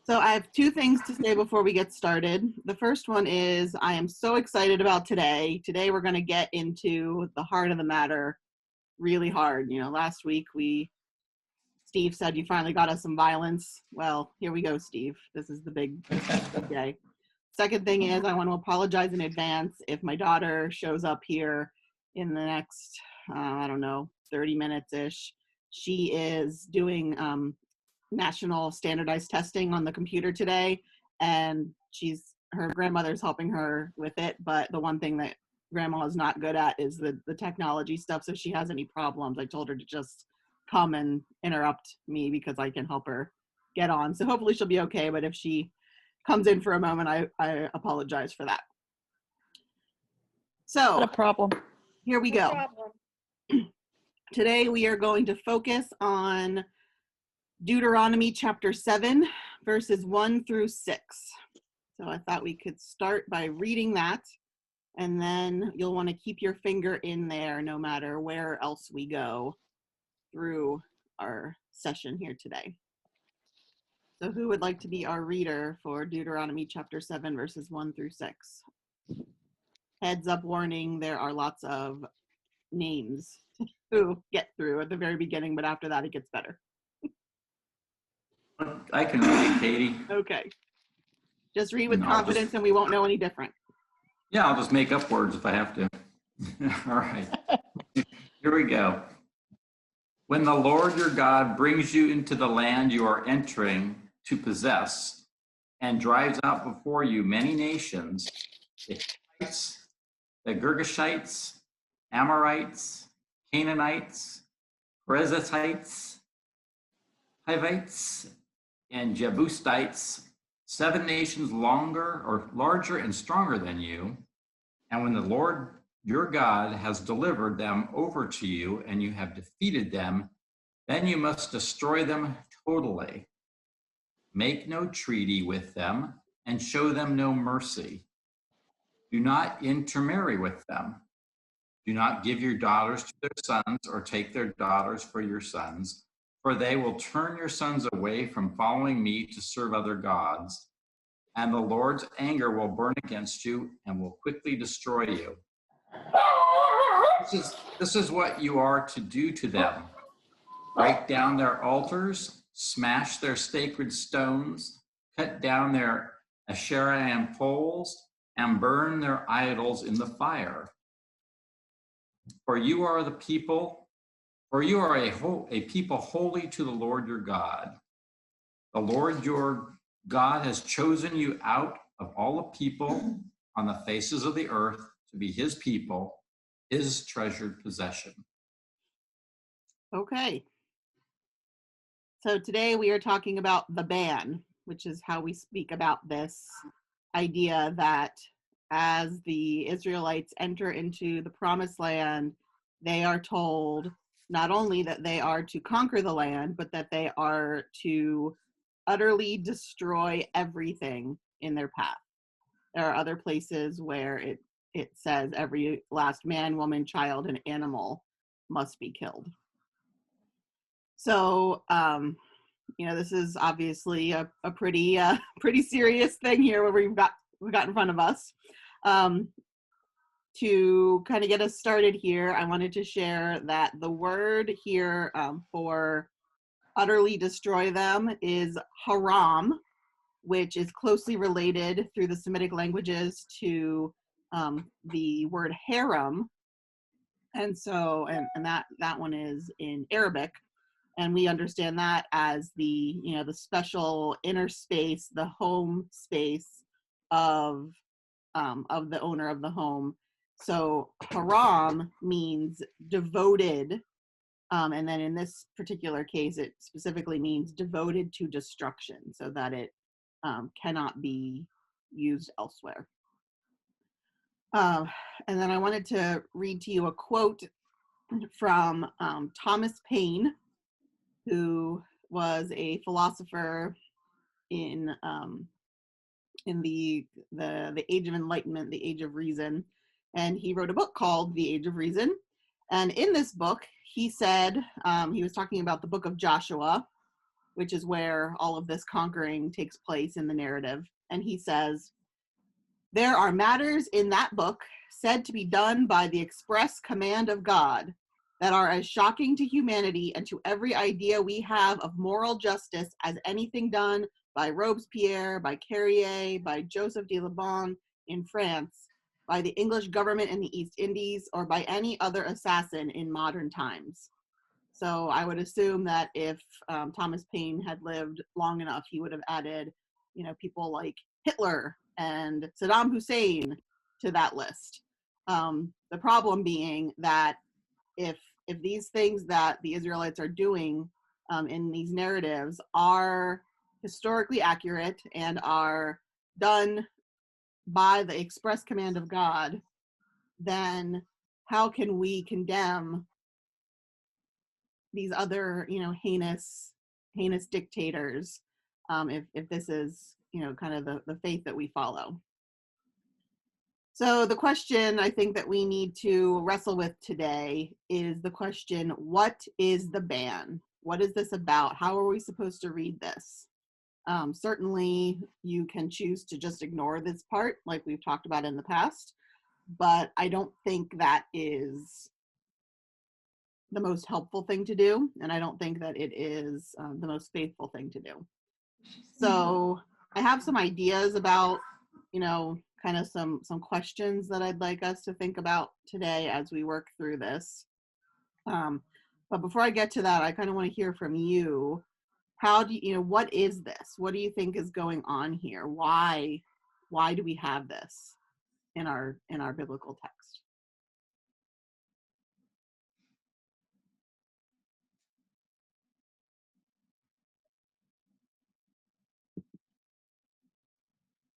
So I have two things to say before we get started. The first one is I am so excited about today. Today we're going to get into the heart of the matter really hard. You know, last week Steve said you finally got us some violence. Well, here we go, Steve. This is the big day. Second thing is I want to apologize in advance if my daughter shows up here in the next, 30 minutes-ish. She is doing national standardized testing on the computer today, and her grandmother's helping her with it, but the one thing that grandma is not good at is the technology stuff. So if she has any problems, I told her to just come and interrupt me because I can help her get on. So hopefully she'll be okay, but if she comes in for a moment, I apologize for that. So Not a problem. here we go. Today we are going to focus on Deuteronomy chapter 7, verses 1 through 6. So I thought we could start by reading that, and then you'll want to keep your finger in there no matter where else we go through our session here today. So who would like to be our reader for Deuteronomy chapter 7, verses 1 through 6? Heads up warning, there are lots of names to get through at the very beginning, but after that it gets better. I can read it, Katie. Okay. Just read with No, confidence and we won't know any different. Yeah, I'll just make up words if I have to. All right. Here we go. When the Lord your God brings you into the land you are entering to possess and drives out before you many nations, the Hittites, the Girgashites, Amorites, Canaanites, Perizzites, Hivites, and Jebusites, 7 nations larger and stronger than you. And when the Lord your God has delivered them over to you and you have defeated them, then you must destroy them totally. Make no treaty with them and show them no mercy. Do not intermarry with them. Do not give your daughters to their sons or take their daughters for your sons, for they will turn your sons away from following me to serve other gods, and the Lord's anger will burn against you and will quickly destroy you. This is what you are to do to them. Break down their altars, smash their sacred stones, cut down their Asherah poles, and burn their idols in the fire. For you are a people holy to the Lord your God. The Lord your God has chosen you out of all the people on the faces of the earth to be his people, his treasured possession. Okay. So today we are talking about the ban, which is how we speak about this idea that as the Israelites enter into the promised land, they are told not only that they are to conquer the land, but that they are to utterly destroy everything in their path. There are other places where it says every last man, woman, child, and animal must be killed. So, this is obviously a pretty serious thing here where we've got in front of us. To kind of get us started here, I wanted to share that the word here for utterly destroy them is haram, which is closely related through the Semitic languages to the word harem. And so, and that one is in Arabic. And we understand that as the special inner space, the home space of the owner of the home. So haram means devoted, and then in this particular case, it specifically means devoted to destruction, so that it cannot be used elsewhere. And then I wanted to read to you a quote from Thomas Paine, who was a philosopher in the Age of Enlightenment, the Age of Reason, and he wrote a book called The Age of Reason. And in this book, he said, he was talking about the book of Joshua, which is where all of this conquering takes place in the narrative. And he says, "There are matters in that book said to be done by the express command of God that are as shocking to humanity and to every idea we have of moral justice as anything done by Robespierre, by Carrier, by Joseph de Lebon in France, by the English government in the East Indies, or by any other assassin in modern times." So I would assume that if Thomas Paine had lived long enough, he would have added, people like Hitler and Saddam Hussein to that list. The problem being that if these things that the Israelites are doing in these narratives are historically accurate and are done by the express command of God, then how can we condemn these other, heinous dictators if this is, kind of the faith that we follow? So the question I think that we need to wrestle with today is the question, what is the ban? What is this about? How are we supposed to read this? Certainly you can choose to just ignore this part like we've talked about in the past, but I don't think that is the most helpful thing to do, and I don't think that it is the most faithful thing to do. So I have some ideas about, kind of some questions that I'd like us to think about today as we work through this. But before I get to that, I kind of want to hear from you. How do you, what is this? What do you think is going on here? Why do we have this in our biblical text?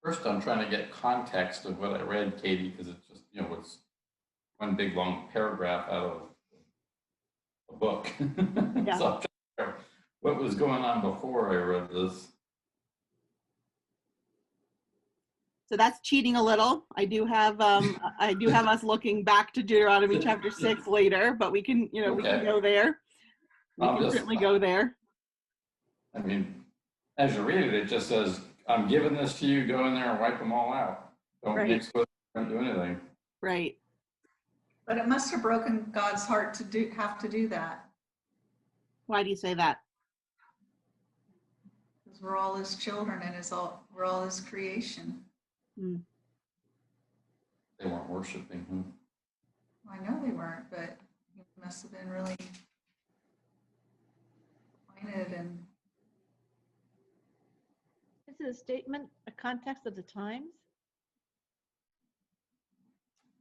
First, I'm trying to get context of what I read, Katie, because it's just, it's one big long paragraph out of a book. Yeah. So I'm trying to figure out what was going on before I read this. So that's cheating a little. I do have us looking back to Deuteronomy chapter 6 later, but we can, we can go there. We can certainly go there. I mean, as you read it, it just says, "I'm giving this to you, go in there and wipe them all out. Don't mix with them, don't do anything." Right. But it must have broken God's heart to have to do that. Why do you say that? Because we're all his children and we're all his creation. They weren't worshiping him. I know they weren't, but he must have been really pointed and. Is it a statement, a context of the times?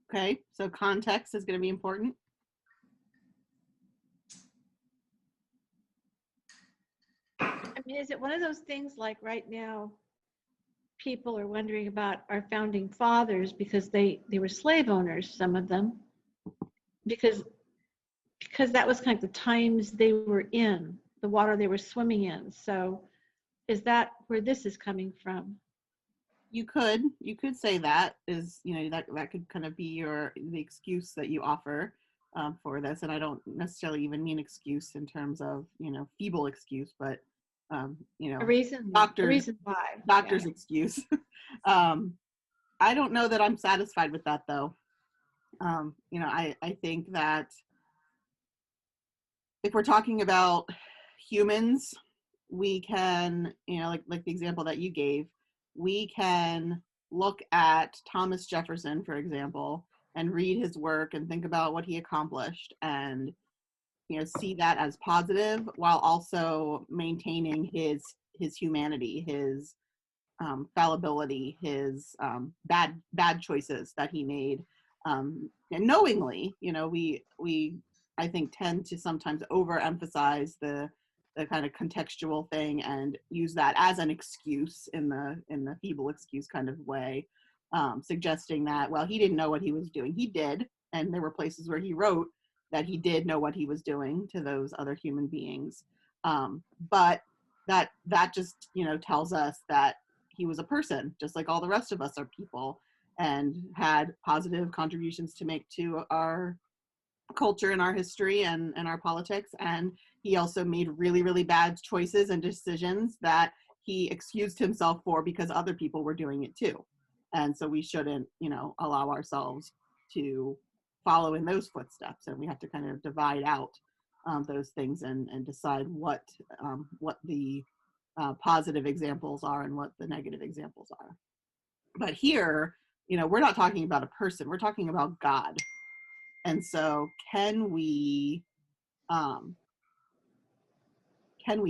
Okay, so context is going to be important. I mean, is it one of those things like right now, people are wondering about our founding fathers because they were slave owners, some of them, because that was kind of the times they were in, the water they were swimming in. So is that where this is coming from? You could say that is, that could kind of be the excuse that you offer for this. And I don't necessarily even mean excuse in terms of, feeble excuse, but, A reason why. Doctor's excuse. I don't know that I'm satisfied with that though. I think that if we're talking about humans, we can, like the example that you gave, we can look at Thomas Jefferson, for example, and read his work and think about what he accomplished and, see that as positive while also maintaining his humanity, his fallibility, his bad choices that he made. And knowingly, we I think tend to sometimes overemphasize the kind of contextual thing and use that as an excuse in the feeble excuse kind of way, suggesting that, well, he didn't know what he was doing. He did, and there were places where he wrote that he did know what he was doing to those other human beings. But that just, tells us that he was a person, just like all the rest of us are people, and had positive contributions to make to our culture and our history and our politics, and He also made really, really bad choices and decisions that he excused himself for because other people were doing it too. And so we shouldn't, allow ourselves to follow in those footsteps. And we have to kind of divide out those things and decide what the positive examples are and what the negative examples are. But here, we're not talking about a person, we're talking about God. And so can we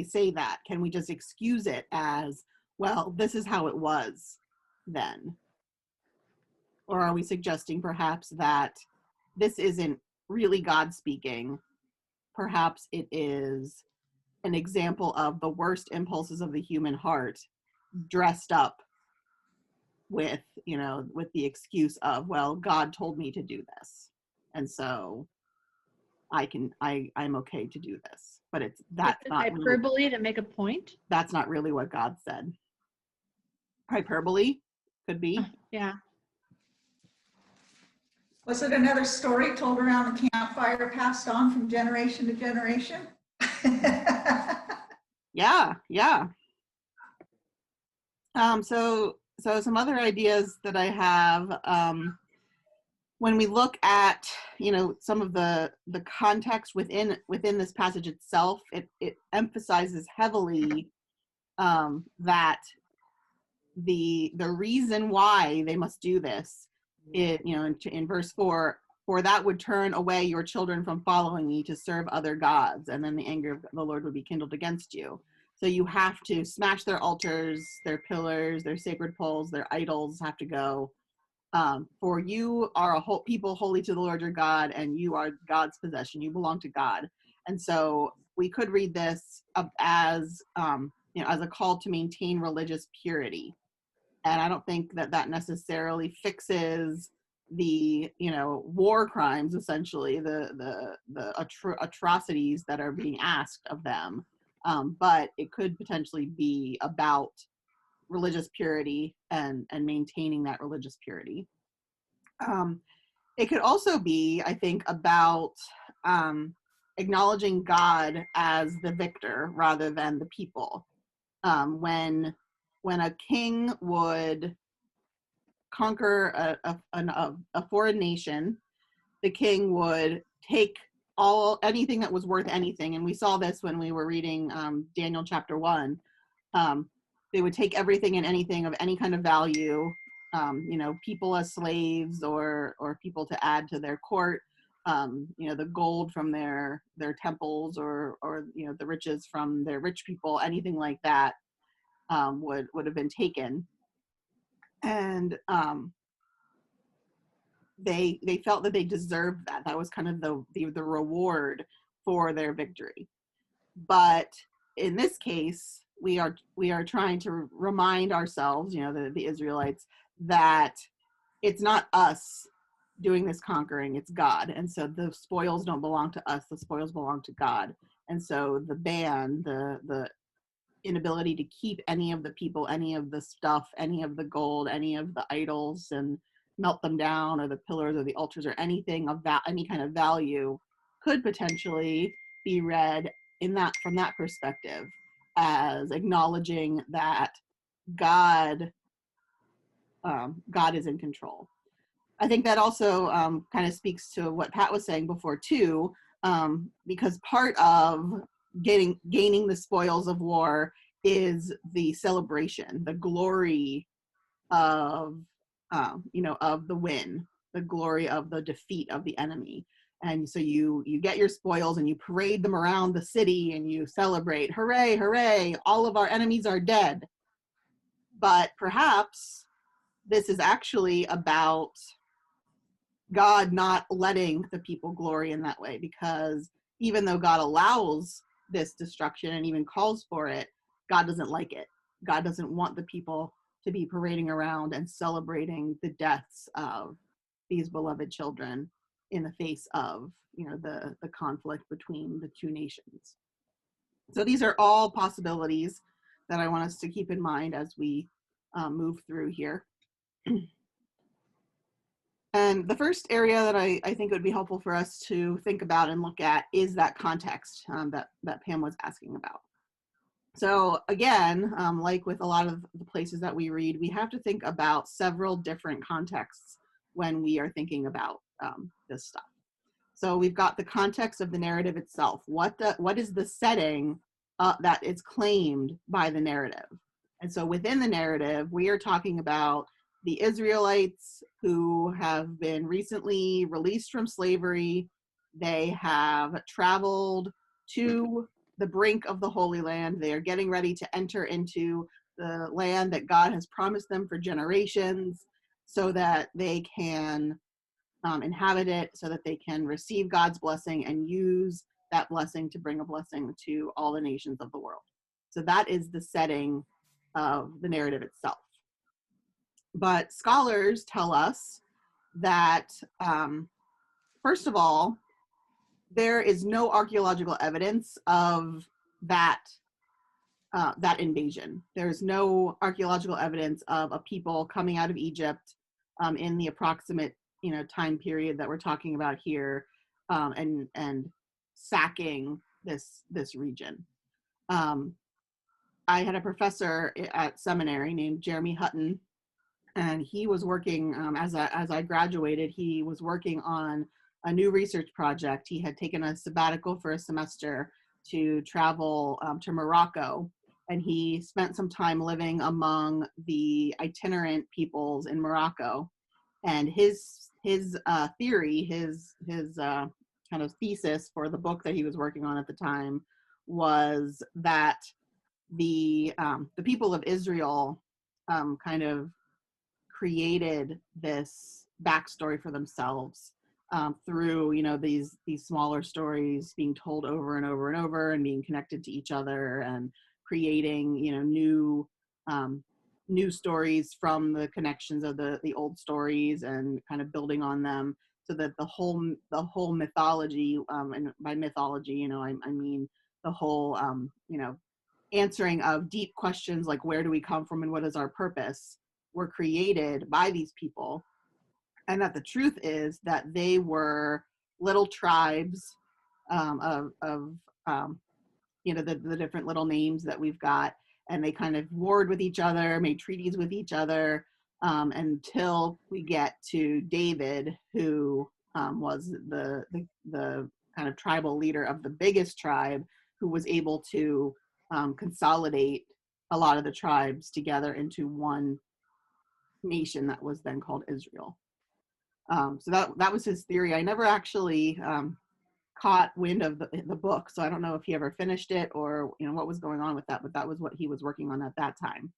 say that? Can we just excuse it as, well, this is how it was then? Or are we suggesting perhaps that this isn't really God speaking? Perhaps it is an example of the worst impulses of the human heart dressed up with, with the excuse of, well, God told me to do this. And so I'm okay to do this. But that's not hyperbole really, to make a point. that's not really what God said. Hyperbole could be. Yeah. Was it another story told around the campfire, passed on from generation to generation? Yeah. So some other ideas that I have, when we look at, some of the context within this passage itself, it emphasizes heavily that the reason why they must do this, in verse 4, for that would turn away your children from following me to serve other gods, and then the anger of the Lord would be kindled against you. So you have to smash their altars, their pillars, their sacred poles, their idols have to go. For you are a whole people holy to the Lord your God, and you are God's possession. You belong to God. And so we could read this as a call to maintain religious purity. And I don't think that necessarily fixes the war crimes, essentially the atrocities that are being asked of them, but it could potentially be about religious purity and maintaining that religious purity. It could also be, I think, about acknowledging God as the victor rather than the people. When a king would conquer a foreign nation, the king would take anything that was worth anything, and we saw this when we were reading Daniel chapter 1. They would take everything and anything of any kind of value, people as slaves or people to add to their court, the gold from their temples or the riches from their rich people, anything like that would have been taken. And they felt that they deserved that. That was kind of the reward for their victory. But in this case, we are trying to remind ourselves, the Israelites, that it's not us doing this conquering, it's God. And so the spoils don't belong to us, the spoils belong to God. And so the ban, the inability to keep any of the people, any of the stuff, any of the gold, any of the idols, and melt them down, or the pillars or the altars or anything of that, any kind of value, could potentially be read from that perspective as acknowledging that God is in control. I think that also kind of speaks to what Pat was saying before too, because part of gaining the spoils of war is the celebration, the glory of of the win, the glory of the defeat of the enemy. And so you get your spoils and you parade them around the city and you celebrate, hooray, hooray, all of our enemies are dead. But perhaps this is actually about God not letting the people glory in that way, because even though God allows this destruction and even calls for it, God doesn't like it. God doesn't want the people to be parading around and celebrating the deaths of these beloved children in the face of the conflict between the two nations. So these are all possibilities that I want us to keep in mind as we move through here. And the first area that I think it would be helpful for us to think about and look at is that context that Pam was asking about. So again, like with a lot of the places that we read, we have to think about several different contexts when we are thinking about this stuff. So we've got the context of the narrative itself. What is the setting that is claimed by the narrative? And so within the narrative, we are talking about the Israelites who have been recently released from slavery. They have traveled to the brink of the Holy Land. They are getting ready to enter into the land that God has promised them for generations so that they can inhabit it, so that they can receive God's blessing and use that blessing to bring a blessing to all the nations of the world. So that is the setting of the narrative itself. But scholars tell us that, first of all, there is no archaeological evidence of that invasion. There's no archaeological evidence of a people coming out of Egypt in the approximate time period that we're talking about here, and sacking this region. I had a professor at seminary named Jeremy Hutton, and he was working as I graduated. He was working on a new research project. He had taken a sabbatical for a semester to travel to Morocco, and he spent some time living among the itinerant peoples in Morocco. And his theory, his kind of thesis for the book that he was working on at the time was that the people of Israel kind of created this backstory for themselves through these smaller stories being told over and over and over and being connected to each other and creating new stories from the connections of the old stories and kind of building on them, so that the whole mythology, and by mythology I mean the whole answering of deep questions like where do we come from and what is our purpose, were created by these people. And that the truth is that they were little tribes of the different little names that we've got, and they kind of warred with each other, made treaties with each other, until we get to David, who was the kind of tribal leader of the biggest tribe, who was able to consolidate a lot of the tribes together into one nation that was then called Israel. So that was his theory. I never actually caught wind of the book, so I don't know if he ever finished it or what was going on with that, but that was what he was working on at that time.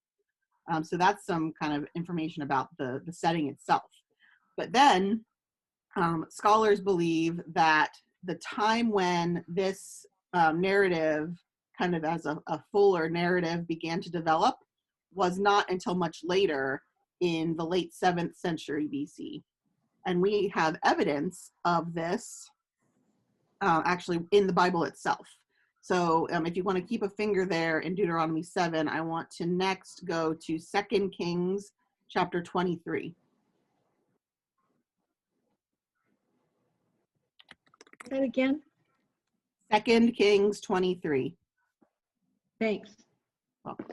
So that's some kind of information about the setting itself. But then scholars believe that the time when this narrative, kind of as a fuller narrative, began to develop was not until much later, in the late 7th century BC. And we have evidence of this actually in the Bible itself. So if you want to keep a finger there in Deuteronomy 7, I want to next go to 2 Kings chapter 23. That again? 2 Kings 23. Thanks. Welcome.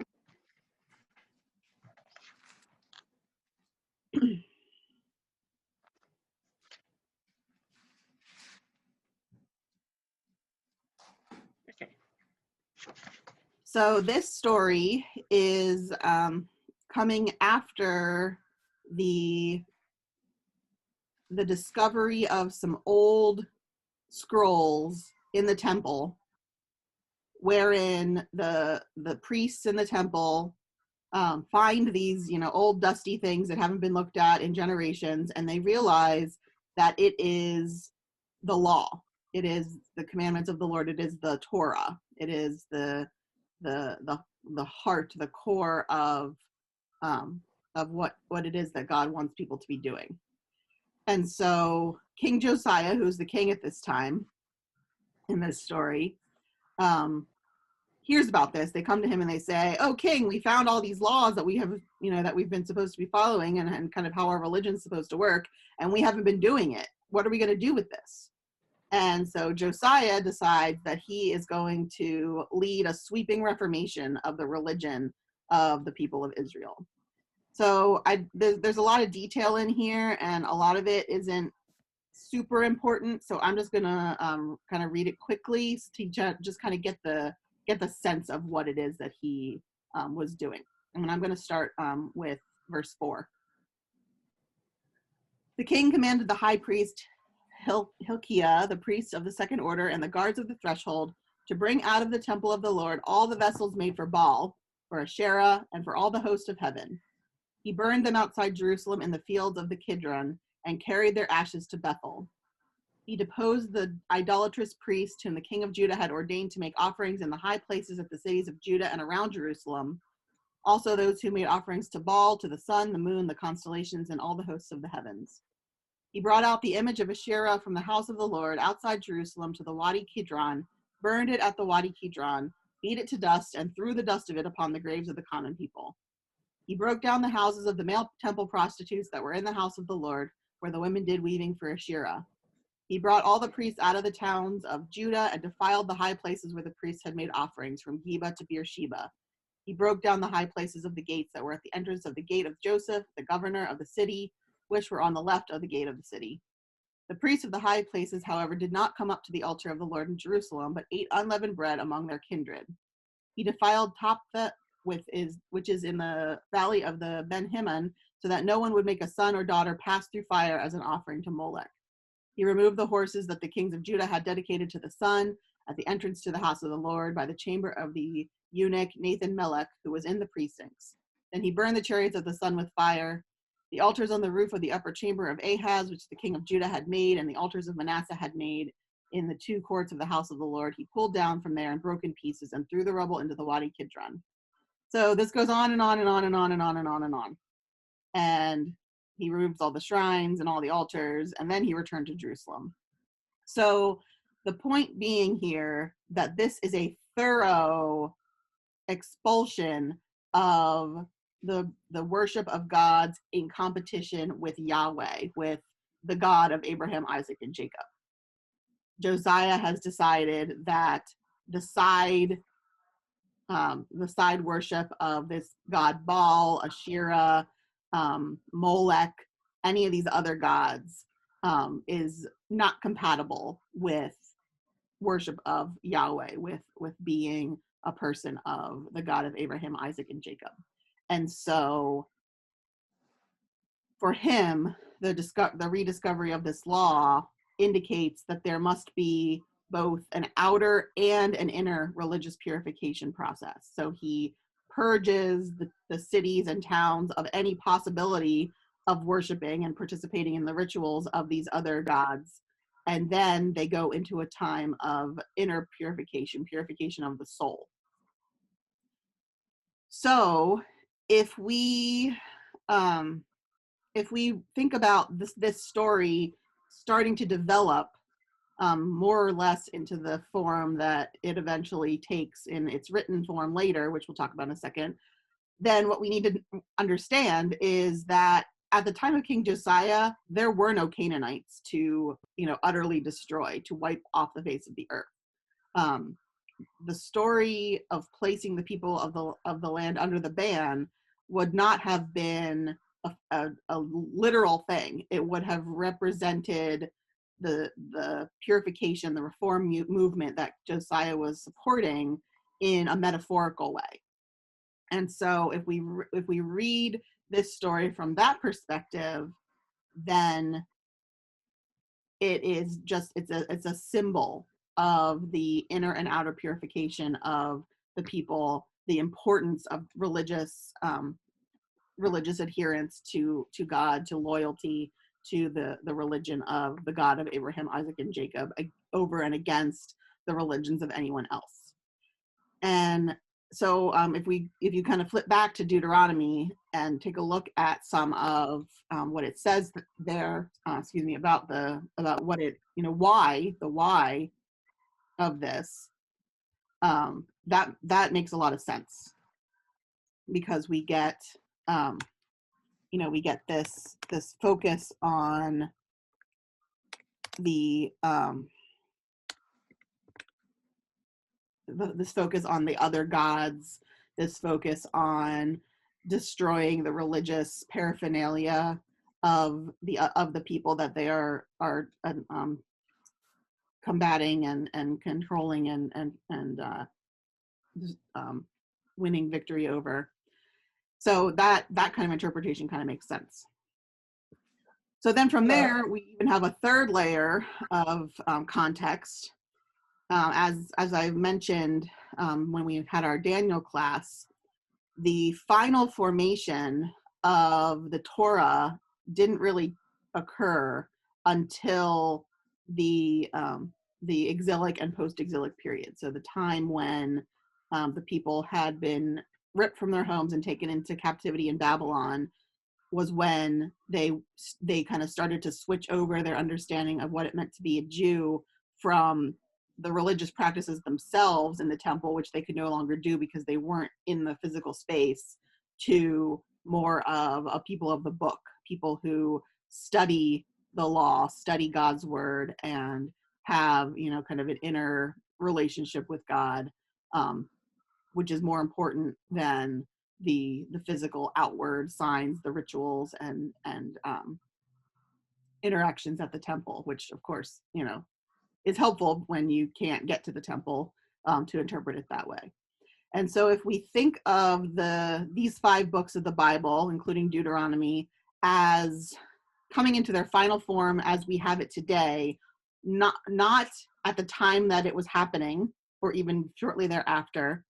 Okay. So this story is coming after the discovery of some old scrolls in the temple, wherein the priests in the temple find these old dusty things that haven't been looked at in generations, and they realize that it is the law, it is the commandments of the Lord, it is the Torah, it is the heart, the core of what it is that God wants people to be doing. And so King Josiah, who's the king at this time in this story, hears about this, they come to him and they say, "Oh, king, we found all these laws that we have, that we've been supposed to be following, and kind of how our religion's supposed to work, and we haven't been doing it. What are we going to do with this?" And so Josiah decides that he is going to lead a sweeping reformation of the religion of the people of Israel. So there's a lot of detail in here, and a lot of it isn't super important. So I'm just gonna kind of read it quickly to just kind of get the sense of what it is that he was doing. And I'm going to start with verse 4. The king commanded the high priest Hilkiah, the priest of the second order, and the guards of the threshold to bring out of the temple of the Lord all the vessels made for Baal, for Asherah, and for all the host of heaven. He burned them outside Jerusalem in the fields of the Kidron and carried their ashes to Bethel. He deposed the idolatrous priests whom the king of Judah had ordained to make offerings in the high places at the cities of Judah and around Jerusalem, also those who made offerings to Baal, to the sun, the moon, the constellations, and all the hosts of the heavens. He brought out the image of Asherah from the house of the Lord outside Jerusalem to the Wadi Kidron, burned it at the Wadi Kidron, beat it to dust, and threw the dust of it upon the graves of the common people. He broke down the houses of the male temple prostitutes that were in the house of the Lord, where the women did weaving for Asherah. He brought all the priests out of the towns of Judah and defiled the high places where the priests had made offerings, from Geba to Beersheba. He broke down the high places of the gates that were at the entrance of the gate of Joseph, the governor of the city, which were on the left of the gate of the city. The priests of the high places, however, did not come up to the altar of the Lord in Jerusalem, but ate unleavened bread among their kindred. He defiled Topheth, which is in the valley of the Ben Hinnom, so that no one would make a son or daughter pass through fire as an offering to Molech. He removed the horses that the kings of Judah had dedicated to the sun at the entrance to the house of the Lord by the chamber of the eunuch Nathan Melech, who was in the precincts. Then he burned the chariots of the sun with fire. The altars on the roof of the upper chamber of Ahaz, which the king of Judah had made, and the altars of Manasseh had made in the two courts of the house of the Lord, he pulled down from there and broke in pieces and threw the rubble into the Wadi Kidron. So this goes on and on and on and on and on and on and on. And he removes all the shrines and all the altars, and then he returned to Jerusalem. So the point being here that this is a thorough expulsion of the worship of gods in competition with Yahweh, with the God of Abraham, Isaac, and Jacob. Josiah has decided that the side worship of this god Baal, Asherah, Molech, any of these other gods is not compatible with worship of Yahweh, with being a person of the God of Abraham, Isaac, and Jacob. And so for him, the rediscovery of this law indicates that there must be both an outer and an inner religious purification process. So he purges the cities and towns of any possibility of worshiping and participating in the rituals of these other gods. And then they go into a time of inner purification of the soul. So if we think about this story starting to develop more or less into the form that it eventually takes in its written form later, which we'll talk about in a second, then what we need to understand is that at the time of King Josiah, there were no Canaanites to, utterly destroy, to wipe off the face of the earth. The story of placing the people of the land under the ban would not have been a literal thing. It would have represented the purification, the reform movement that Josiah was supporting in a metaphorical way. And so if we read this story from that perspective, then it's a symbol of the inner and outer purification of the people, the importance of religious adherence to God, to loyalty to the religion of the God of Abraham, Isaac, and Jacob, over and against the religions of anyone else. And so if you kind of flip back to Deuteronomy and take a look at some of what it says there, about what it, why of this, that makes a lot of sense, because we get we get this focus on the this focus on the other gods, this focus on destroying the religious paraphernalia of the people that they are combating and controlling and winning victory over. So that kind of interpretation kind of makes sense. So then from there, we even have a third layer of context. As I've mentioned when we had our Daniel class, the final formation of the Torah didn't really occur until the exilic and post-exilic period. So the time when the people had been ripped from their homes and taken into captivity in Babylon was when they kind of started to switch over their understanding of what it meant to be a Jew from the religious practices themselves in the temple, which they could no longer do because they weren't in the physical space, to more of a people of the book, people who study the law, study God's word, and have, kind of an inner relationship with God, which is more important than the physical outward signs, the rituals and interactions at the temple, which of course, is helpful when you can't get to the temple to interpret it that way. And so if we think of these 5 books of the Bible, including Deuteronomy, as coming into their final form as we have it today, not at the time that it was happening, or even shortly thereafter,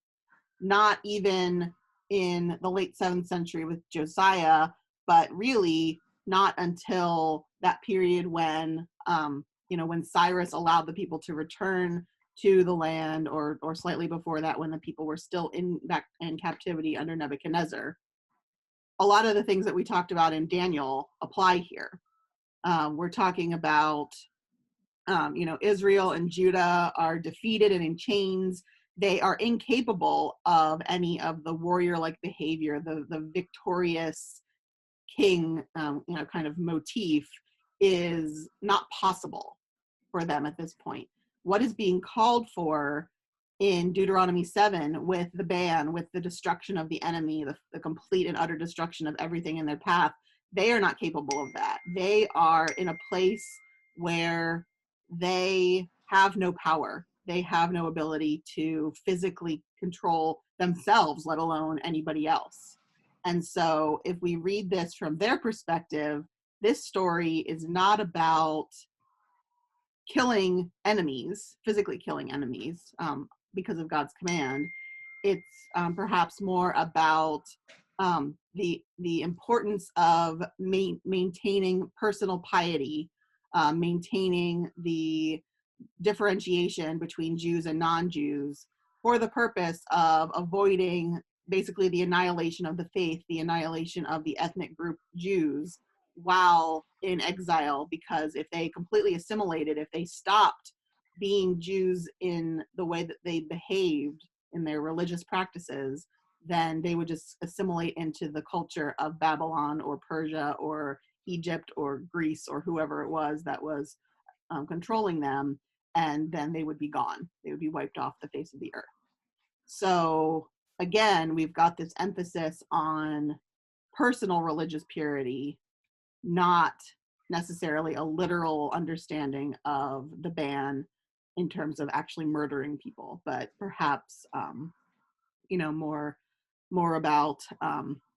not even in the late 7th century with Josiah, but really not until that period when when Cyrus allowed the people to return to the land, or slightly before that, when the people were still back in captivity under Nebuchadnezzar. A lot of the things that we talked about in Daniel apply here. We're talking about, Israel and Judah are defeated and in chains. They are incapable of any of the warrior-like behavior, the victorious king, kind of motif is not possible for them at this point. What is being called for in Deuteronomy 7 with the ban, with the destruction of the enemy, the complete and utter destruction of everything in their path, they are not capable of that. They are in a place where they have no power. They have no ability to physically control themselves, let alone anybody else. And so if we read this from their perspective, this story is not about killing enemies, physically killing enemies, because of God's command. It's perhaps more about the importance of maintaining personal piety, maintaining the differentiation between Jews and non-Jews, for the purpose of avoiding basically the annihilation of the faith, the annihilation of the ethnic group Jews while in exile. Because if they completely assimilated, if they stopped being Jews in the way that they behaved in their religious practices, then they would just assimilate into the culture of Babylon or Persia or Egypt or Greece or whoever it was that was controlling them, and then they would be gone. They would be wiped off the face of the earth. So again, we've got this emphasis on personal religious purity, not necessarily a literal understanding of the ban in terms of actually murdering people, but perhaps more about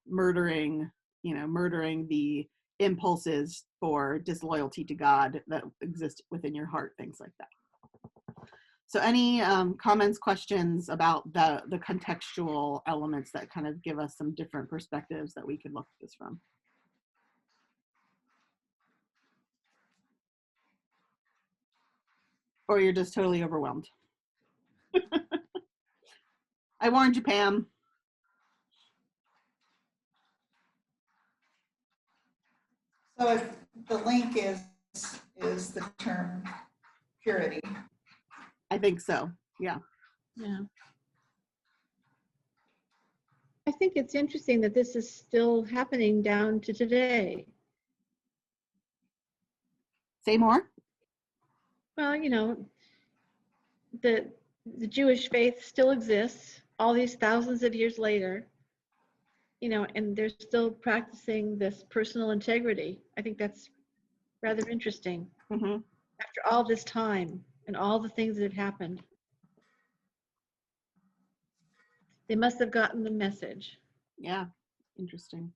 murdering the impulses for disloyalty to God that exist within your heart, things like that. So any comments, questions about the contextual elements that kind of give us some different perspectives that we could look at this from? Or you're just totally overwhelmed? I warned you, Pam. So if the link is the term purity. I think so, yeah. Yeah. I think it's interesting that this is still happening down to today. Say more. Well, the Jewish faith still exists all these thousands of years later, and they're still practicing this personal integrity. I think that's rather interesting Hmm. after all this time and all the things that have happened. They must have gotten the message. Yeah, interesting.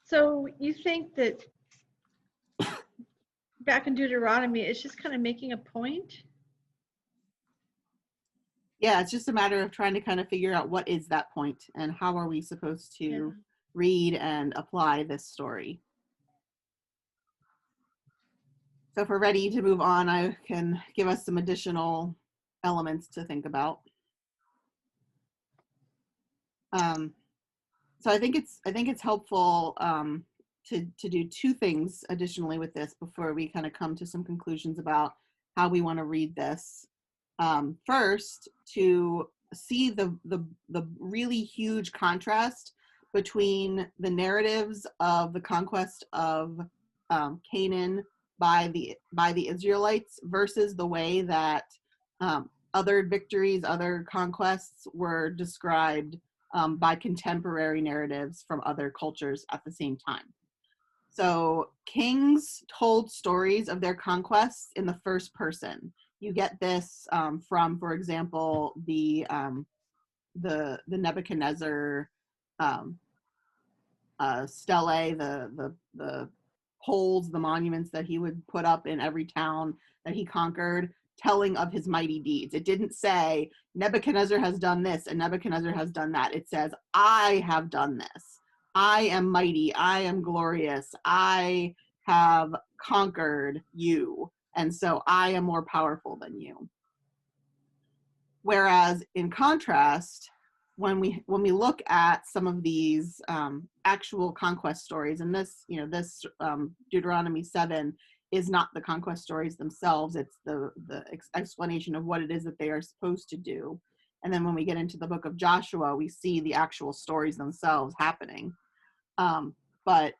So you think that back in Deuteronomy, it's just kind of making a point? Yeah, it's just a matter of trying to kind of figure out what is that point and how are we supposed to Yeah. read and apply this story. So if we're ready to move on, I can give us some additional elements to think about. So I think it's helpful to do two things additionally with this before we kind of come to some conclusions about how we want to read this. First, to see the really huge contrast between the narratives of the conquest of Canaan by the Israelites versus the way that other victories, other conquests were described by contemporary narratives from other cultures at the same time. So kings told stories of their conquests in the first person. You get this from, for example, the Nebuchadnezzar stele, the poles, the monuments that he would put up in every town that he conquered, telling of his mighty deeds. It didn't say Nebuchadnezzar has done this and Nebuchadnezzar has done that. It says, I have done this. I am mighty. I am glorious. I have conquered you. And so I am more powerful than you. Whereas in contrast, when we look at some of these actual conquest stories, and this Deuteronomy 7 is not the conquest stories themselves, it's the explanation of what it is that they are supposed to do. And then when we get into the book of Joshua, we see the actual stories themselves happening. But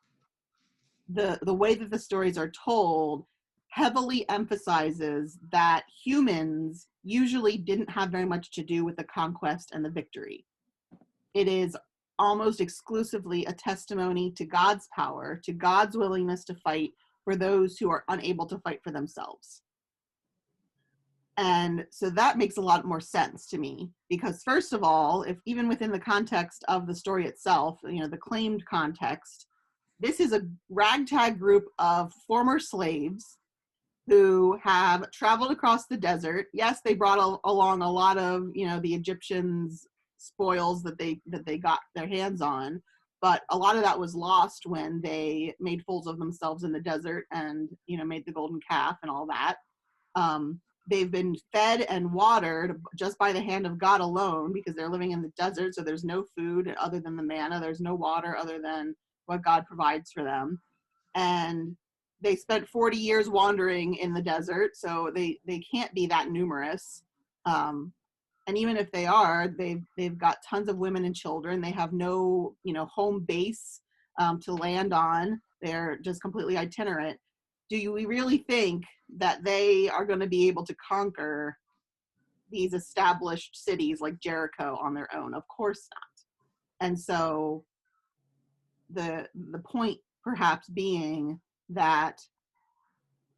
the way that the stories are told heavily emphasizes that humans usually didn't have very much to do with the conquest and the victory. It is almost exclusively a testimony to God's power, to God's willingness to fight for those who are unable to fight for themselves. And so that makes a lot more sense to me, because first of all, if even within the context of the story itself, the claimed context, this is a ragtag group of former slaves who have traveled across the desert. Yes, they brought along a lot of, the Egyptians' spoils that they got their hands on, but a lot of that was lost when they made fools of themselves in the desert and, made the golden calf and all that. They've been fed and watered just by the hand of God alone, because they're living in the desert, so there's no food other than the manna. There's no water other than what God provides for them. And they spent 40 years wandering in the desert, so they can't be that numerous. And even if they are, they've got tons of women and children. They have no, home base to land on. They're just completely itinerant. Do we really think that they are going to be able to conquer these established cities like Jericho on their own? Of course not. And so the point perhaps being that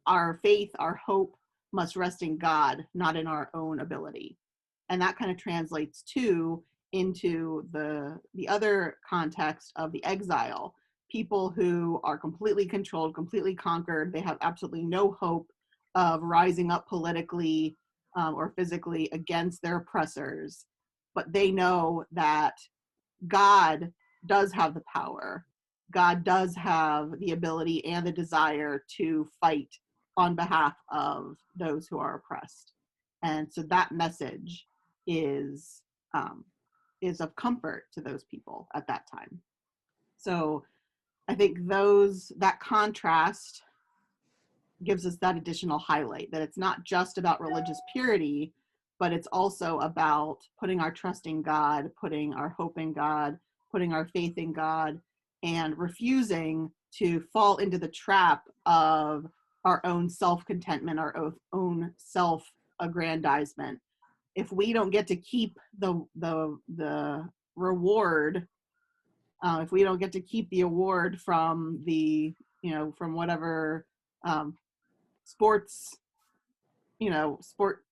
our faith, our hope must rest in God, not in our own ability. And that kind of translates into the other context of the exile. People who are completely controlled, completely conquered. They have absolutely no hope of rising up politically or physically against their oppressors. But they know that God does have the power. God does have the ability and the desire to fight on behalf of those who are oppressed. And so that message is of comfort to those people at that time. So I think that contrast gives us that additional highlight, that it's not just about religious purity, but it's also about putting our trust in God, putting our hope in God, putting our faith in God, and refusing to fall into the trap of our own self-contentment, our own self-aggrandizement. If we don't get to keep the reward, if we don't get to keep the award from the, from whatever sports,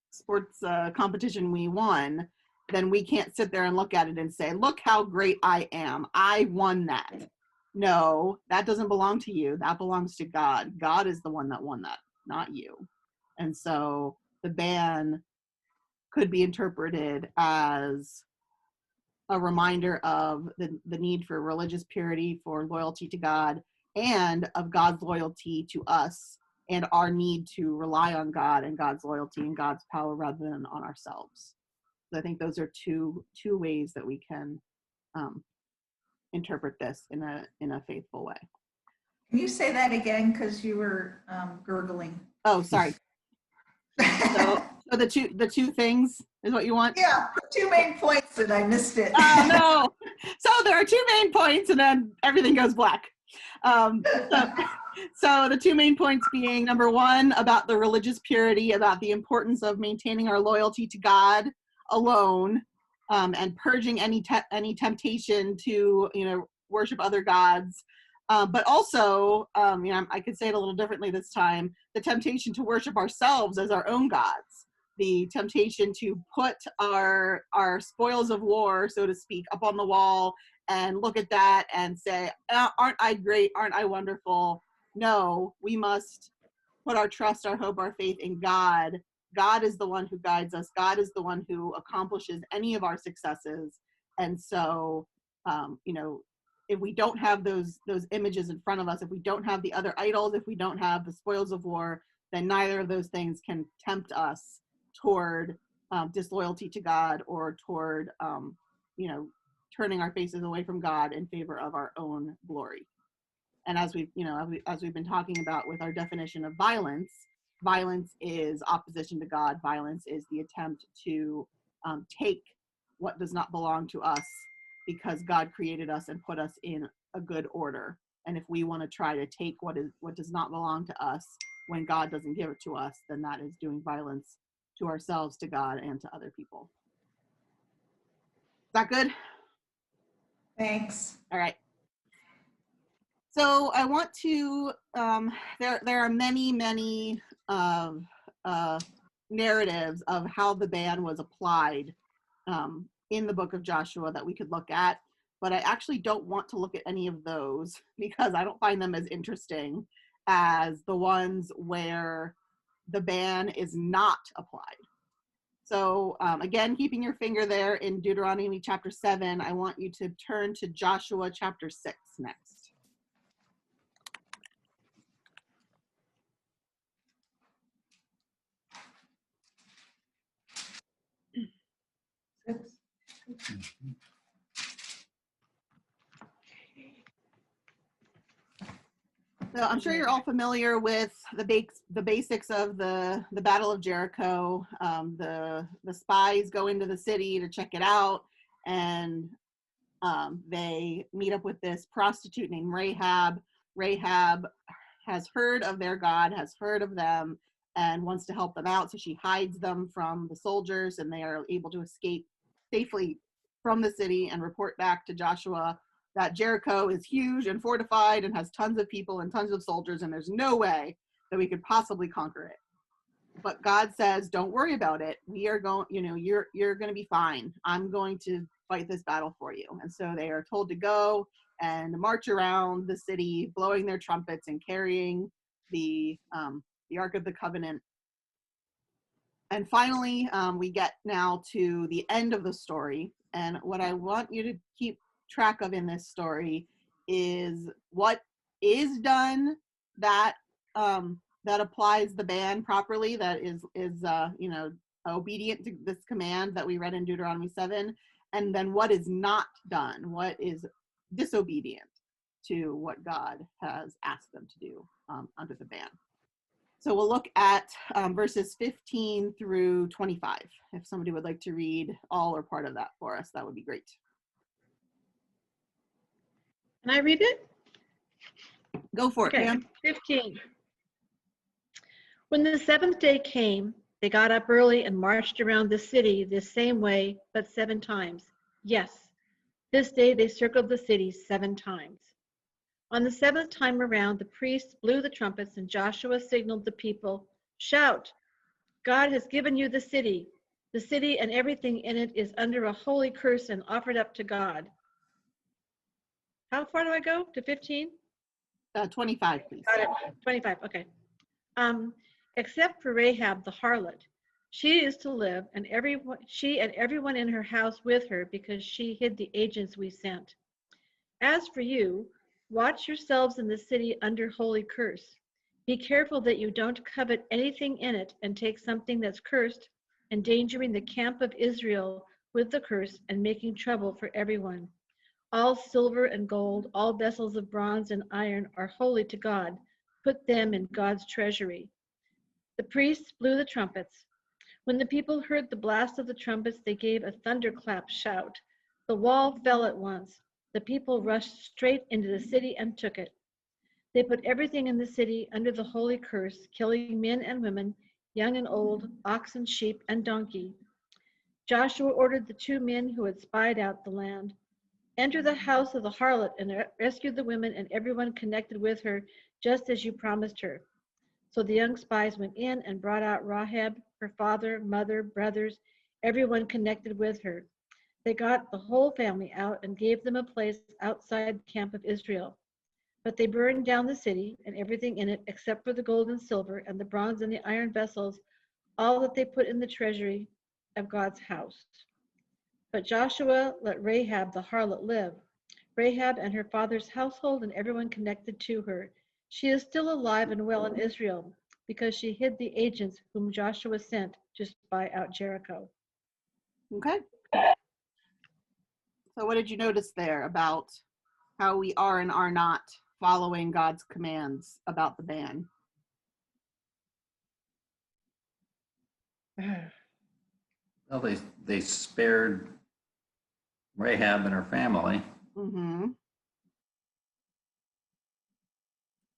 sports competition we won, then we can't sit there and look at it and say, look how great I am. I won that. No, that doesn't belong to you. That belongs to God. God is the one that won that, not you. And so the ban could be interpreted as a reminder of the need for religious purity, for loyalty to God, and of God's loyalty to us, and our need to rely on God and God's loyalty and God's power rather than on ourselves. So I think those are two ways that we can interpret this in a faithful way. Can you say that again? Because you were gurgling. Oh, sorry. So the two things is what you want? Yeah, 2 main points and I missed it. Oh no! So there are 2 main points, and then everything goes black. So the 2 main points being, number 1, about the religious purity, about the importance of maintaining our loyalty to God alone, and purging any temptation to worship other gods. But also, I could say it a little differently this time, the temptation to worship ourselves as our own gods, the temptation to put our spoils of war, so to speak, up on the wall and look at that and say, aren't I great? Aren't I wonderful? No, we must put our trust, our hope, our faith in God. God is the one who guides us. God is the one who accomplishes any of our successes. And so, if we don't have those images in front of us, if we don't have the other idols, if we don't have the spoils of war, then neither of those things can tempt us toward disloyalty to God, or toward turning our faces away from God in favor of our own glory. And as we've been talking about with our definition of violence, violence is opposition to God. Violence is the attempt to take what does not belong to us, because God created us and put us in a good order. And if we want to try to take what does not belong to us when God doesn't give it to us, then that is doing violence to ourselves, to God, and to other people. Is that good? Thanks. All right. So I want to, there are many narratives of how the ban was applied in the book of Joshua that we could look at, but I actually don't want to look at any of those because I don't find them as interesting as the ones where the ban is not applied. So again, keeping your finger there in Deuteronomy chapter 7, I want you to turn to Joshua chapter 6 next. So I'm sure you're all familiar with the basics of the Battle of Jericho. The spies go into the city to check it out, and they meet up with this prostitute named Rahab. Rahab has heard of their God, has heard of them, and wants to help them out. So she hides them from the soldiers, and they are able to escape safely from the city and report back to Joshua that Jericho is huge and fortified and has tons of people and tons of soldiers, and there's no way that we could possibly conquer it. But God says, don't worry about it. We are going, you're going to be fine. I'm going to fight this battle for you. And so they are told to go and march around the city, blowing their trumpets and carrying the Ark of the Covenant. And finally, we get now to the end of the story. And what I want you to keep track of in this story is what is done that applies the ban properly, that is obedient to this command that we read in Deuteronomy 7, and then what is not done, what is disobedient to what God has asked them to do under the ban. So we'll look at verses 15 through 25. If somebody would like to read all or part of that for us, that would be great. Can I read it? Go for it, Okay, Pam. 15. When the seventh day came, they got up early and marched around the city the same way, but 7 times. Yes, this day they circled the city 7 times. On the 7th time around, the priests blew the trumpets, and Joshua signaled the people, "Shout, God has given you the city. The city and everything in it is under a holy curse and offered up to God." How far do I go? To 15? 25, please. Got it. 25, okay. Except for Rahab the harlot. She is to live, and she and everyone in her house with her, because she hid the agents we sent. As for you, watch yourselves in the city under holy curse. Be careful that you don't covet anything in it and take something that's cursed, endangering the camp of Israel with the curse and making trouble for everyone. All silver and gold, all vessels of bronze and iron are holy to God. Put them in God's treasury. The priests blew the trumpets. When the people heard the blast of the trumpets, they gave a thunderclap shout. The wall fell at once. The people rushed straight into the city and took it. They put everything in the city under the holy curse, killing men and women, young and old, oxen, sheep, and donkey. Joshua ordered the 2 men who had spied out the land, "Enter the house of the harlot and rescue the women and everyone connected with her, just as you promised her." So the young spies went in and brought out Rahab, her father, mother, brothers, everyone connected with her. They got the whole family out and gave them a place outside the camp of Israel. But they burned down the city and everything in it, except for the gold and silver and the bronze and the iron vessels, all that they put in the treasury of God's house. But Joshua let Rahab the harlot live. Rahab and her father's household and everyone connected to her. She is still alive and well in Israel because she hid the agents whom Joshua sent to spy out Jericho. Okay. So what did you notice there about how we are and are not following God's commands about the ban? Well, they spared Rahab and her family. Mm-hmm.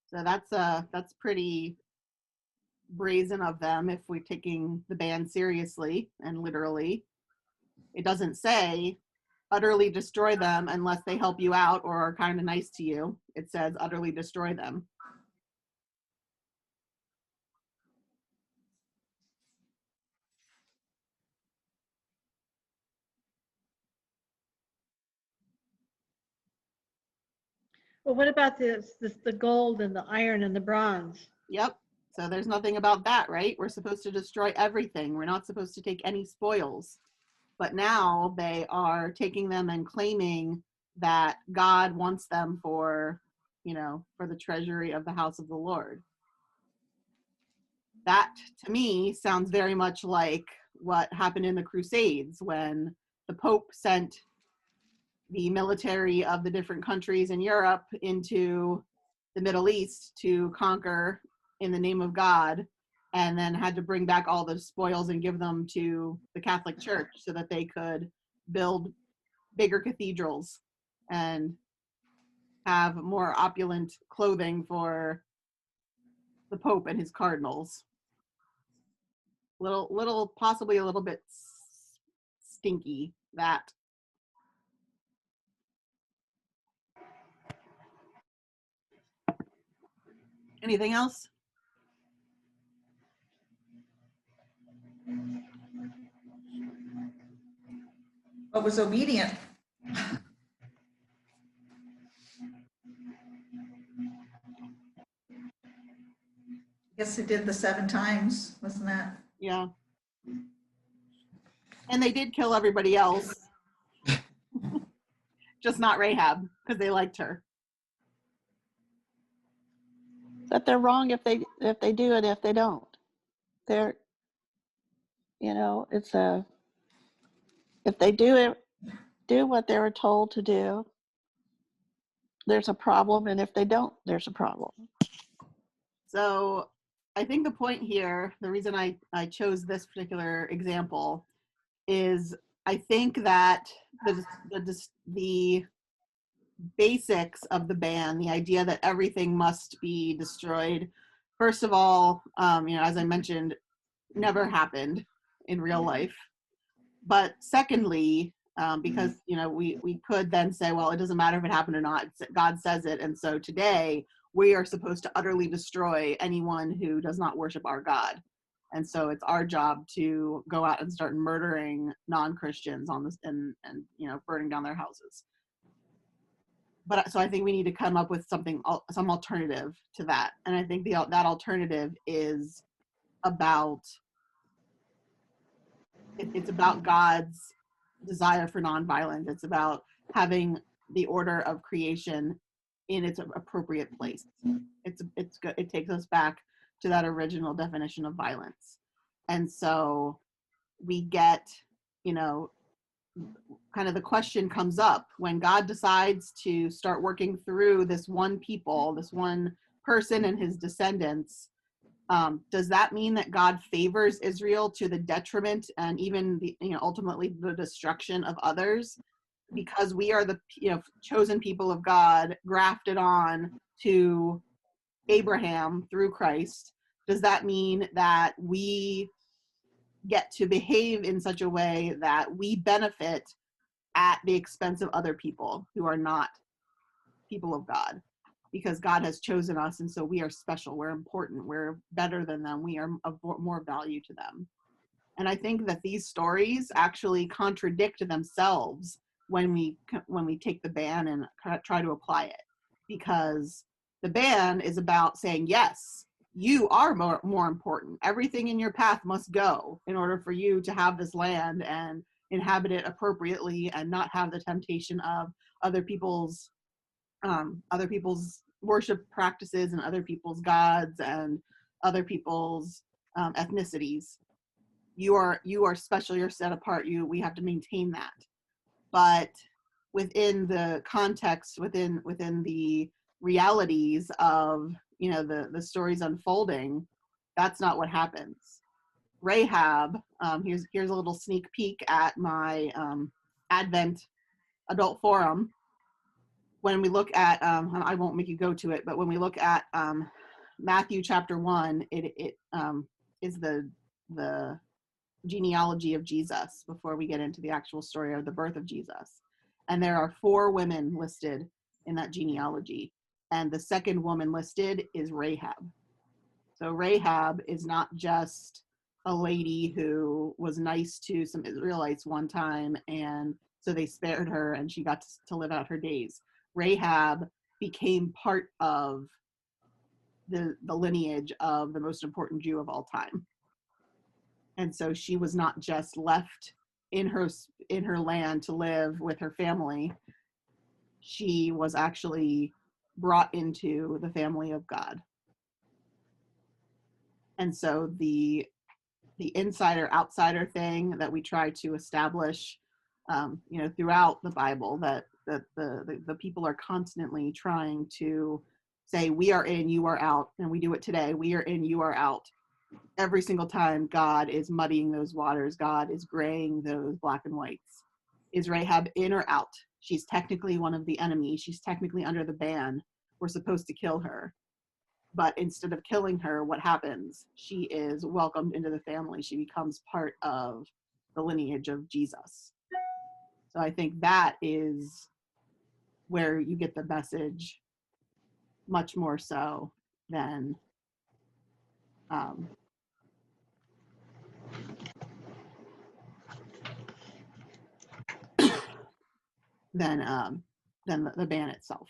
So that's pretty brazen of them if we're taking the ban seriously and literally. It doesn't say utterly destroy them unless they help you out or are kind of nice to you. It says utterly destroy them. Well, what about the gold and the iron and the bronze? Yep. So there's nothing about that, right? We're supposed to destroy everything. We're not supposed to take any spoils. But now they are taking them and claiming that God wants them for, for the treasury of the house of the Lord. That, to me, sounds very much like what happened in the Crusades when the Pope sent the military of the different countries in Europe into the Middle East to conquer in the name of God, and then had to bring back all the spoils and give them to the Catholic Church so that they could build bigger cathedrals and have more opulent clothing for the Pope and his cardinals. Little, possibly a little bit stinky, that. Anything else? But was obedient. Guess it did the 7 times, wasn't that? Yeah. And they did kill everybody else. Just not Rahab, because they liked her. But they're wrong if they do it, if they don't. They're, if they do what they were told to do, there's a problem, and if they don't, there's a problem. So I think the point here, the reason I chose this particular example is I think that the basics of the ban, the idea that everything must be destroyed, first of all, as I mentioned, never happened in real life. But secondly, because we could then say, well, it doesn't matter if it happened or not. God says it, and so today we are supposed to utterly destroy anyone who does not worship our God. And so it's our job to go out and start murdering non-Christians on this and burning down their houses. But so I think we need to come up with some alternative to that. And I think that alternative is about it's about God's desire for nonviolence. It's about having the order of creation in its appropriate place. It's good. It takes us back to that original definition of violence. And so we get, kind of the question comes up when God decides to start working through this one people, this one person and his descendants. Does that mean that God favors Israel to the detriment and even ultimately the destruction of others? Because we are the chosen people of God, grafted on to Abraham through Christ. Does that mean that we get to behave in such a way that we benefit at the expense of other people who are not people of God? Because God has chosen us, and so we are special, we're important, we're better than them, we are of more value to them. And I think that these stories actually contradict themselves when we take the ban and try to apply it, because the ban is about saying, yes, you are more important. Everything in your path must go in order for you to have this land and inhabit it appropriately and not have the temptation of other people's worship practices and other people's gods and other people's ethnicities. You are special. You're set apart. We have to maintain that. But within the context, within the realities of the stories unfolding, that's not what happens. Rahab, here's a little sneak peek at my Advent Adult Forum. When we look at, I won't make you go to it, but when we look at Matthew chapter 1, it is the genealogy of Jesus before we get into the actual story of the birth of Jesus. And there are 4 women listed in that genealogy. And the second woman listed is Rahab. So Rahab is not just a lady who was nice to some Israelites one time, and so they spared her and she got to live out her days. Rahab became part of the lineage of the most important Jew of all time. And so she was not just left in her land to live with her family. She was actually brought into the family of God. And so the insider-outsider thing that we try to establish, throughout the Bible, that the people are constantly trying to say, we are in, you are out, and we do it today. We are in, you are out. Every single time God is muddying those waters, God is graying those black and whites. Is Rahab in or out? She's technically one of the enemy. She's technically under the ban. We're supposed to kill her. But instead of killing her, what happens? She is welcomed into the family. She becomes part of the lineage of Jesus. So I think that is where you get the message much more so than the ban itself.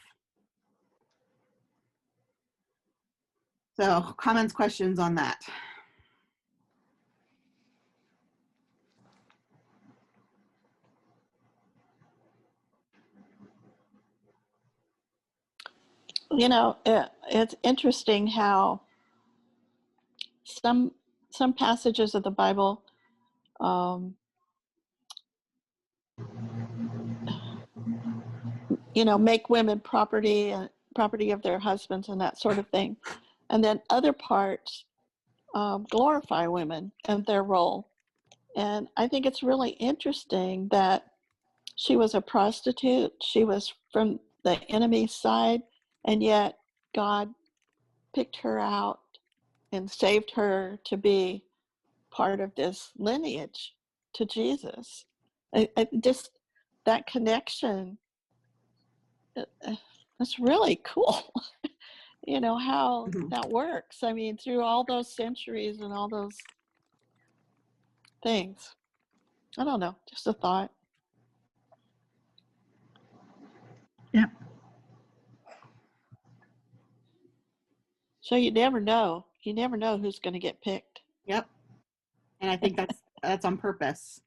So comments, questions on that? It's interesting how some passages of the Bible make women property of their husbands and that sort of thing. And then other parts glorify women and their role. And I think it's really interesting that she was a prostitute. She was from the enemy's side, and yet God picked her out and saved her to be part of this lineage to Jesus. I just that connection, that's really cool. You know how Mhm. that works. I mean, through all those centuries and all those things. I don't know, just a thought. Yep. So you never know. You never know who's going to get picked. Yep. And I think that's on purpose,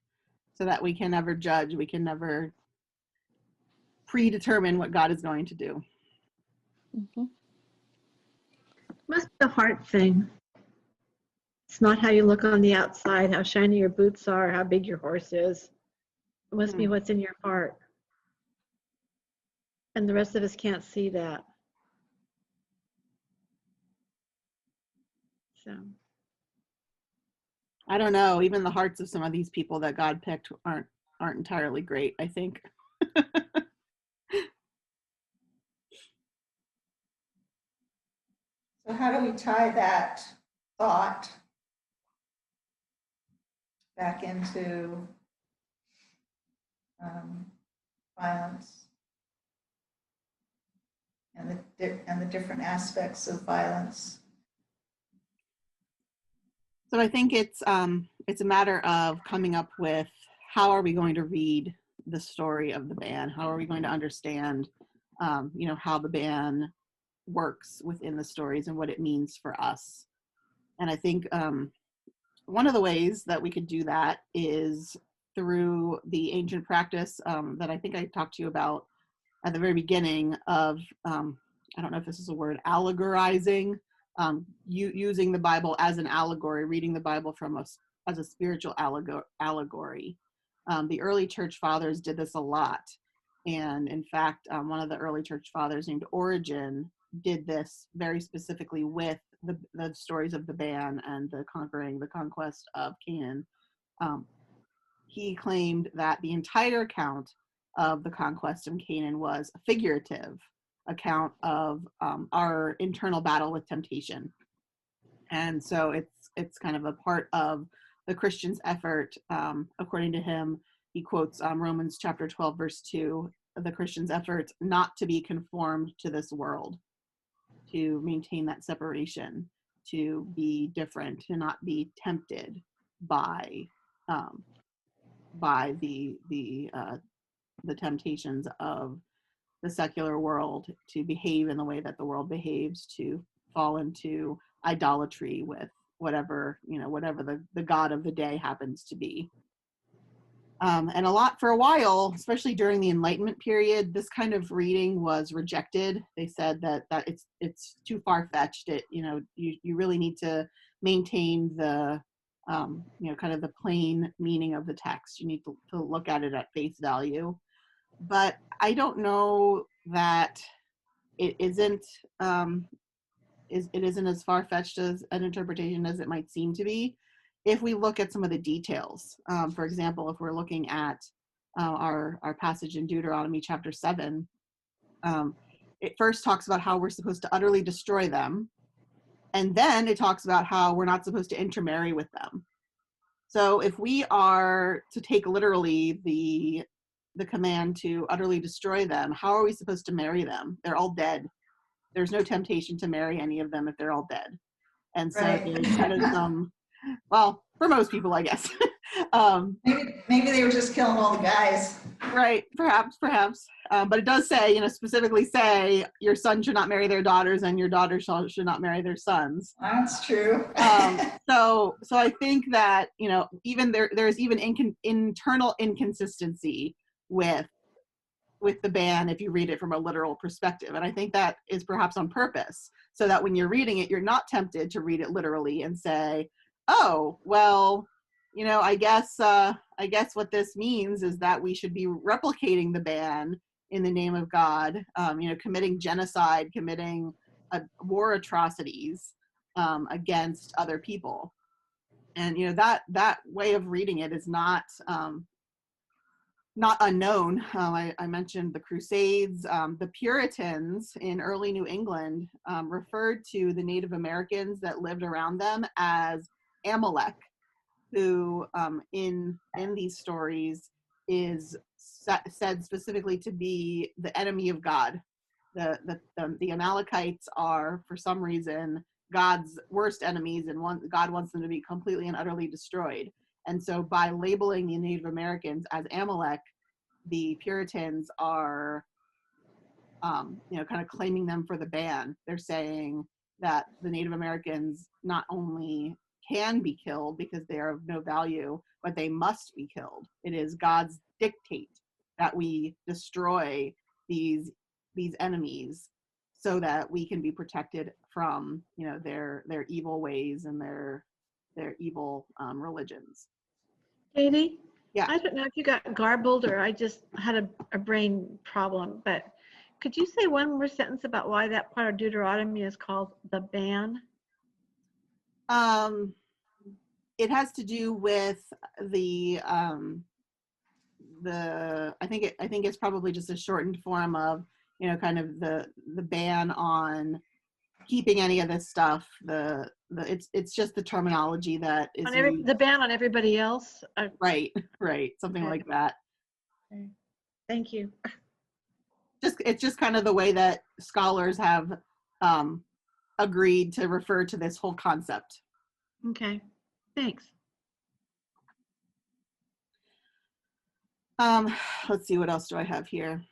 so that we can never judge. We can never predetermine what God is going to do. Mm-hmm. Must be a heart thing. It's not how you look on the outside, how shiny your boots are, how big your horse is. It must be what's in your heart. And the rest of us can't see that. So, I don't know. Even the hearts of some of these people that God picked aren't entirely great, I think. So how do we tie that thought back into violence and the different aspects of violence? So I think it's a matter of coming up with how are we going to read the story of the ban? How are we going to understand, how the ban works within the stories and what it means for us? And I think one of the ways that we could do that is through the ancient practice that I think I talked to you about at the very beginning of, I don't know if this is a word, allegorizing, using the Bible as an allegory, reading the Bible as a spiritual allegory. The early church fathers did this a lot. And in fact, one of the early church fathers named Origen did this very specifically with the stories of the ban and the conquest of Canaan. He claimed that the entire account of the conquest of Canaan was a figurative account of our internal battle with temptation. And so it's kind of a part of the Christian's effort. According to him, he quotes Romans chapter 12, verse 2, the Christian's effort not to be conformed to this world, to maintain that separation, to be different, to not be tempted by the temptations of the secular world, to behave in the way that the world behaves, to fall into idolatry with whatever the god of the day happens to be. And for a while, especially during the Enlightenment period, this kind of reading was rejected. They said that it's too far-fetched. You really need to maintain the kind of the plain meaning of the text. You need to look at it at face value. But I don't know that it isn't as far-fetched as an interpretation as it might seem to be if we look at some of the details. For example, if we're looking at our passage in Deuteronomy chapter 7, it first talks about how we're supposed to utterly destroy them, and then it talks about how we're not supposed to intermarry with them. So if we are to take literally the command to utterly destroy them, how are we supposed to marry them? They're all dead. There's no temptation to marry any of them if they're all dead. And so Right. there's kind of some, well, for most people, I guess. Maybe they were just killing all the guys. Right, perhaps. But it does say, specifically say, your son should not marry their daughters and your daughters should not marry their sons. That's true. So I think that, even there's even internal inconsistency with the ban if you read it from a literal perspective. And I think that is perhaps on purpose, so that when you're reading it, you're not tempted to read it literally and say, oh, well, I guess what this means is that we should be replicating the ban in the name of God, committing genocide, committing war atrocities. against other people. And that way of reading it is not unknown. I mentioned the Crusades. The Puritans in early New England referred to the Native Americans that lived around them as Amalek, who in these stories is said specifically to be the enemy of God. The Amalekites are, for some reason, God's worst enemies, and God wants them to be completely and utterly destroyed. And so by labeling the Native Americans as Amalek, the Puritans are, kind of claiming them for the ban. They're saying that the Native Americans not only can be killed because they are of no value, but they must be killed. It is God's dictate that we destroy these enemies so that we can be protected from their evil ways and their evil religions. Katie? Yeah. I don't know if you got garbled or I just had a brain problem, but could you say one more sentence about why that part of Deuteronomy is called the ban? It has to do with the I think it's probably just a shortened form of kind of the ban on keeping any of this stuff. It's just the terminology that is The ban on everybody else. right, something Okay. like that. Okay. Thank you. It's just kind of the way that scholars have agreed to refer to this whole concept. Okay. Thanks. Let's see, what else do I have here?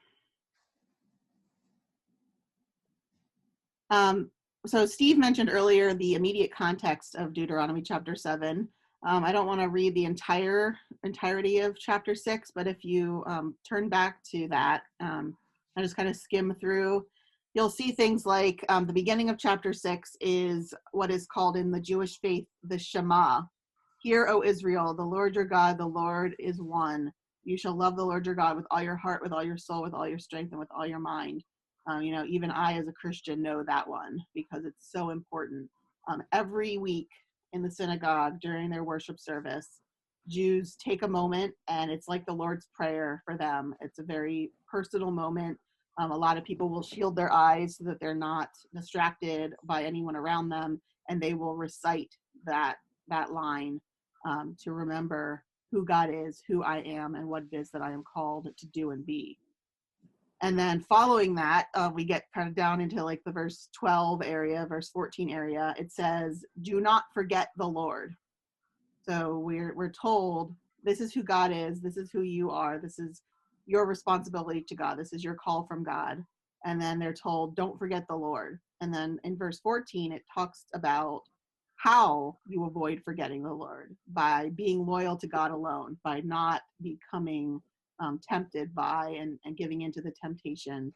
So Steve mentioned earlier the immediate context of Deuteronomy chapter 7. I don't want to read the entirety of chapter 6, but if you turn back to that and just kind of skim through, you'll see things like the beginning of chapter 6 is what is called in the Jewish faith the Shema. Hear, O Israel, the Lord your God, the Lord is one. You shall love the Lord your God with all your heart, with all your soul, with all your strength, and with all your mind. Even I as a Christian know that one because it's so important. Every week in the synagogue during their worship service, Jews take a moment, and it's like the Lord's Prayer for them. It's a very personal moment. A lot of people will shield their eyes so that they're not distracted by anyone around them, and they will recite that line to remember who God is, who I am, and what it is that I am called to do and be. And then following that, we get kind of down into like the verse 12 area, verse 14 area. It says, do not forget the Lord. So we're told this is who God is. This is who you are. This is your responsibility to God. This is your call from God. And then they're told, don't forget the Lord. And then in verse 14, it talks about how you avoid forgetting the Lord by being loyal to God alone, by not becoming tempted by and giving into the temptation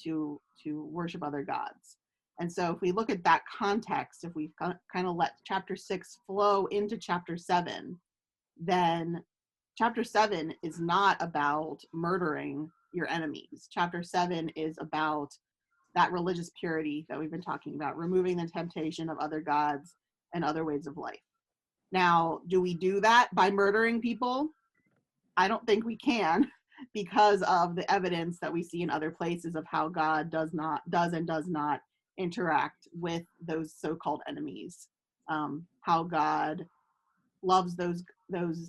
to worship other gods. And so if we look at that context, if we kind of let chapter 6 flow into chapter 7, then chapter 7 is not about murdering your enemies. Chapter 7 is about that religious purity that we've been talking about, removing the temptation of other gods and other ways of life. Now, do we do that by murdering people? I don't think we can, because of the evidence that we see in other places of how God does not interact with those so-called enemies. How God loves those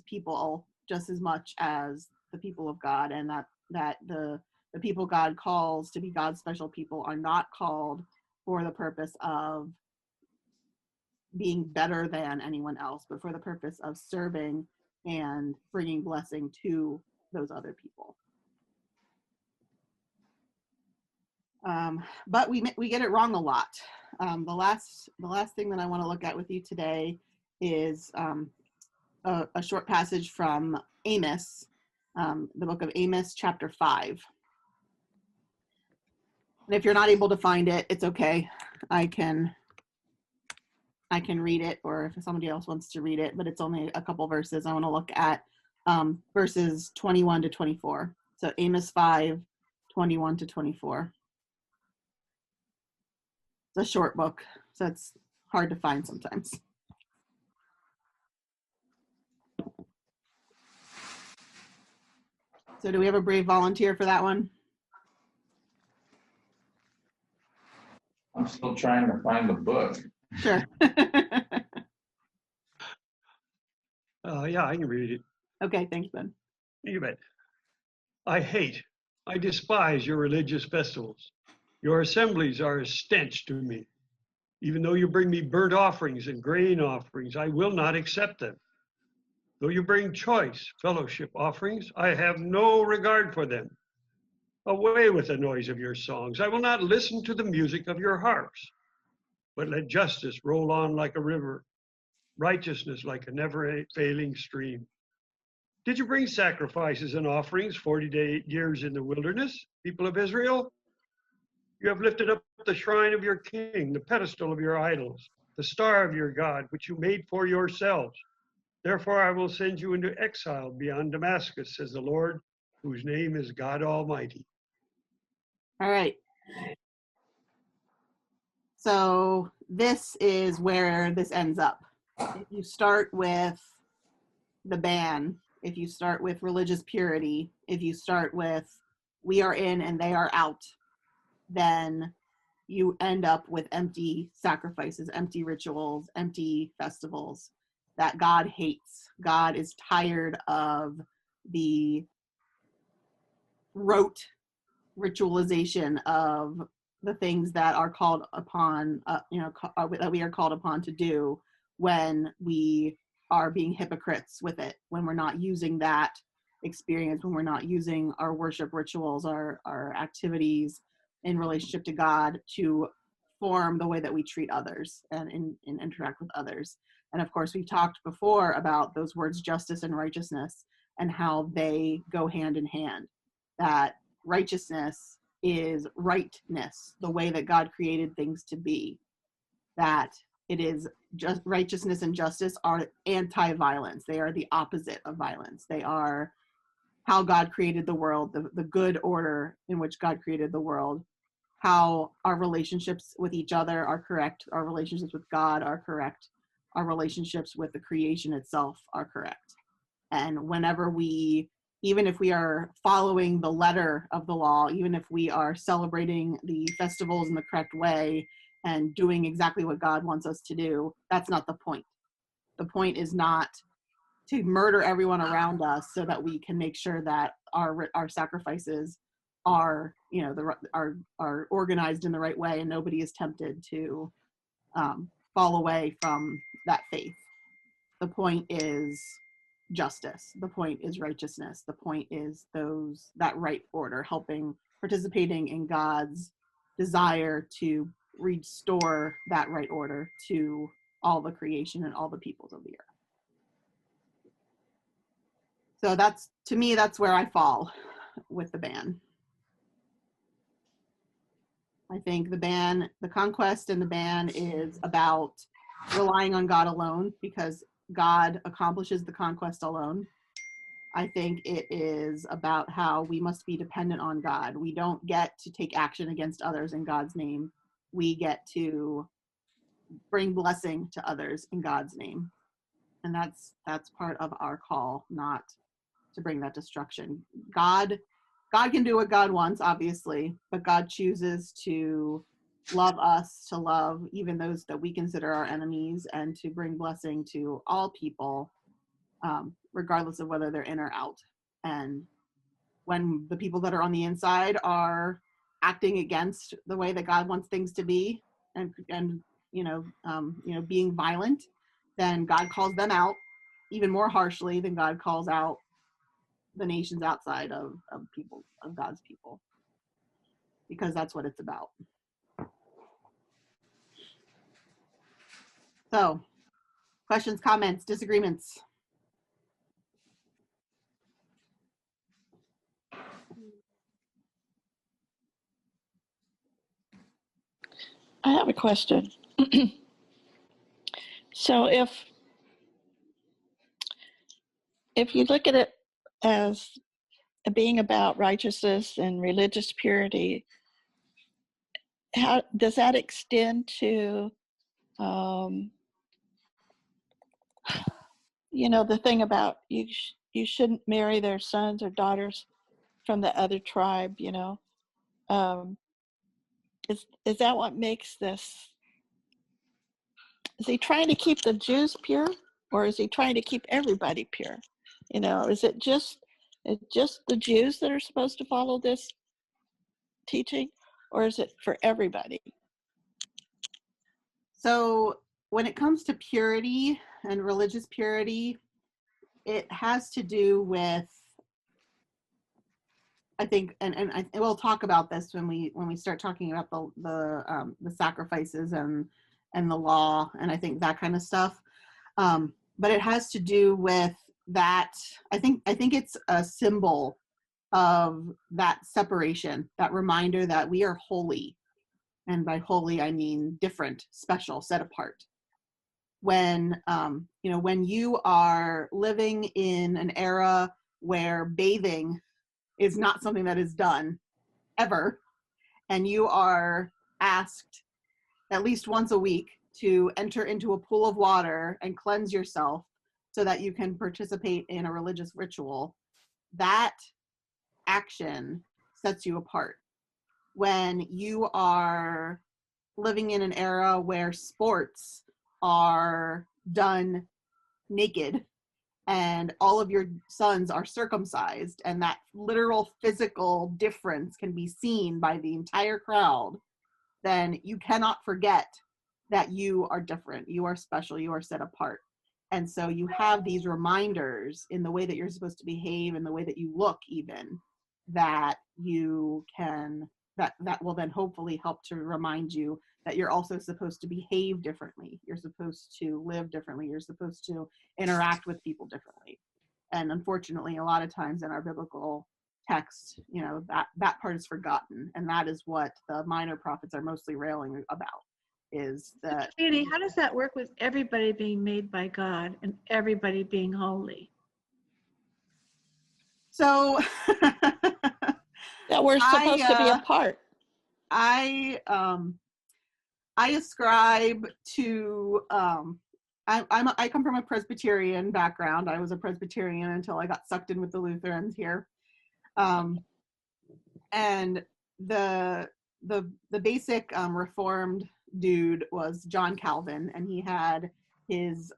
people just as much as the people of God, and that the people God calls to be God's special people are not called for the purpose of being better than anyone else, but for the purpose of serving and bringing blessing to those other people. But we get it wrong a lot. The last thing that I want to look at with you today is a short passage from Amos, the book of Amos, chapter 5. And if you're not able to find it, it's okay. I can read it, or if somebody else wants to read it, but it's only a couple verses. I want to look at verses 21 to 24. So Amos 5, 21 to 24. It's a short book, so it's hard to find sometimes. So do we have a brave volunteer for that one? I'm still trying to find the book. Sure. Yeah, I can read it. Okay, thanks, Ben. You bet. I despise your religious festivals. Your assemblies are a stench to me. Even though you bring me burnt offerings and grain offerings, I will not accept them. Though you bring choice fellowship offerings, I have no regard for them. Away with the noise of your songs. I will not listen to the music of your harps. But let justice roll on like a river, righteousness like a never-failing stream. Did you bring sacrifices and offerings 40 years in the wilderness, people of Israel? You have lifted up the shrine of your king, the pedestal of your idols, the star of your God, which you made for yourselves. Therefore, I will send you into exile beyond Damascus, says the Lord, whose name is God Almighty. All right. So this is where this ends up. If you start with the ban, if you start with religious purity, if you start with we are in and they are out, then you end up with empty sacrifices, empty rituals, empty festivals that God hates. God is tired of the rote ritualization of the things that are called upon, that we are called upon to do when we are being hypocrites with it, when we're not using that experience, when we're not using our worship rituals, our activities in relationship to God to form the way that we treat others and interact with others. And of course, we've talked before about those words justice and righteousness and how they go hand in hand. That righteousness is rightness, the way that God created things to be. That it is just righteousness and justice are anti-violence. They are the opposite of violence. They are how God created the world, the good order in which God created the world, how our relationships with each other are correct, our relationships with God are correct, our relationships with the creation itself are correct. And whenever we, even if we are following the letter of the law, even if we are celebrating the festivals in the correct way and doing exactly what God wants us to do, that's not the point. The point is not to murder everyone around us so that we can make sure that our sacrifices are, are organized in the right way and nobody is tempted to fall away from that faith. The point is justice. The point is righteousness. The point is that right order, participating in God's desire to restore that right order to all the creation and all the peoples of the earth. So to me, that's where I fall with the ban. I think the conquest and the ban is about relying on God alone because God accomplishes the conquest alone. I think it is about how we must be dependent on God. We don't get to take action against others in God's name. We get to bring blessing to others in God's name. And that's part of our call, not to bring that destruction. God can do what God wants, obviously, but God chooses to love us, to love even those that we consider our enemies, and to bring blessing to all people, regardless of whether they're in or out. And when the people that are on the inside are acting against the way that God wants things to be, and being violent, then God calls them out even more harshly than God calls out the nations outside of God's people, because that's what it's about. So, questions, comments, disagreements? I have a question. So if you look at it as being about righteousness and religious purity, how does that extend to You know, the thing about you shouldn't marry their sons or daughters from the other tribe, you know. Is that what makes this? Is he trying to keep the Jews pure, or is he trying to keep everybody pure? You know, is it just the Jews that are supposed to follow this teaching, or is it for everybody? So when it comes to purity and religious purity, it has to do with, I think, and we'll talk about this when we start talking about the sacrifices and the law, and I think that kind of stuff. But it has to do with that. I think it's a symbol of that separation, that reminder that we are holy, and by holy I mean different, special, set apart. When when you are living in an era where bathing is not something that is done ever, and you are asked at least once a week to enter into a pool of water and cleanse yourself so that you can participate in a religious ritual, that action sets you apart. When you are living in an era where sports are done naked and all of your sons are circumcised, and that literal physical difference can be seen by the entire crowd, then you cannot forget that you are different, you are special, you are set apart. And so you have these reminders in the way that you're supposed to behave and the way that you look, even, that you can, that will then hopefully help to remind you that you're also supposed to behave differently. You're supposed to live differently. You're supposed to interact with people differently. And unfortunately, a lot of times in our biblical text, you know, that part is forgotten. And that is what the minor prophets are mostly railing about, is that. Katie, how does that work with everybody being made by God and everybody being holy? So That we're supposed to be apart. I ascribe to I come from a Presbyterian background. I was a Presbyterian until I got sucked in with the Lutherans here, and the basic Reformed dude was John Calvin, and he had his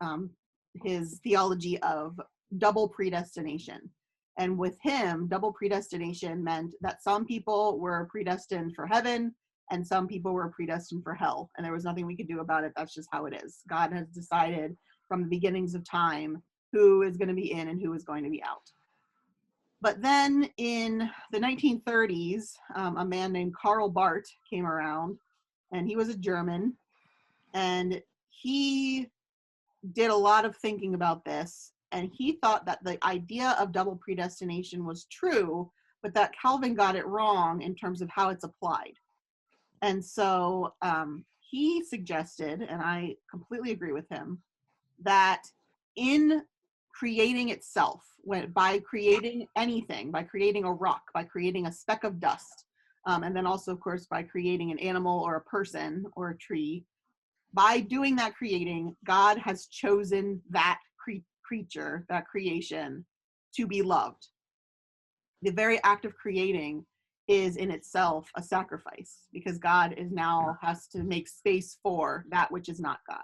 theology of double predestination. And with him, double predestination meant that some people were predestined for heaven and some people were predestined for hell. And there was nothing we could do about it. That's just how it is. God has decided from the beginnings of time who is going to be in and who is going to be out. But then in the 1930s, a man named Karl Barth came around, and he was a German, and he did a lot of thinking about this. And he thought that the idea of double predestination was true, but that Calvin got it wrong in terms of how it's applied. And so he suggested, and I completely agree with him, that in creating itself, by creating anything, by creating a rock, by creating a speck of dust, and then also, of course, by creating an animal or a person or a tree, by doing that creating, God has chosen that creature, that creation, to be loved. The very act of creating is in itself a sacrifice, because God is now has to make space for that which is not God.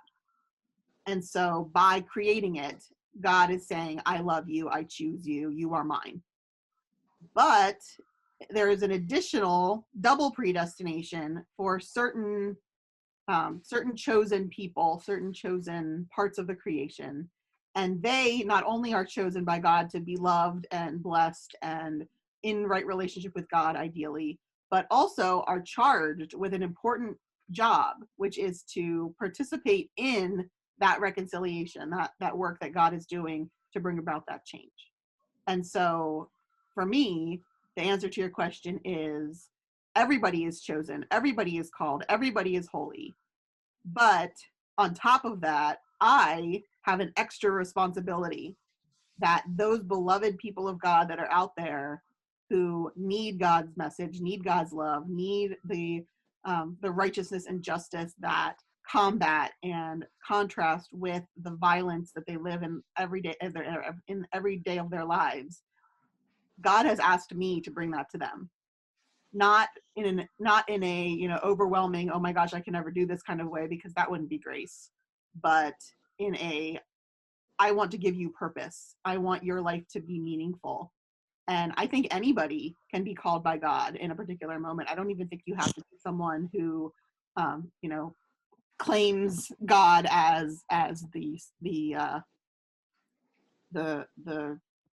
And so by creating it, God is saying, I love you, I choose you, you are mine. But there is an additional double predestination for certain chosen people, certain chosen parts of the creation. And they not only are chosen by God to be loved and blessed and in right relationship with God, ideally, but also are charged with an important job, which is to participate in that reconciliation, that work that God is doing to bring about that change. And so for me, the answer to your question is everybody is chosen, everybody is called, everybody is holy. But on top of that, I have an extra responsibility that those beloved people of God that are out there who need God's message, need God's love, need the righteousness and justice that combat and contrast with the violence that they live in every day in every day of their lives. God has asked me to bring that to them, not in a overwhelming, oh my gosh, I can never do this kind of way, because that wouldn't be grace, but in a, I want to give you purpose. I want your life to be meaningful. And I think anybody can be called by God in a particular moment. I don't even think you have to be someone who, claims God as the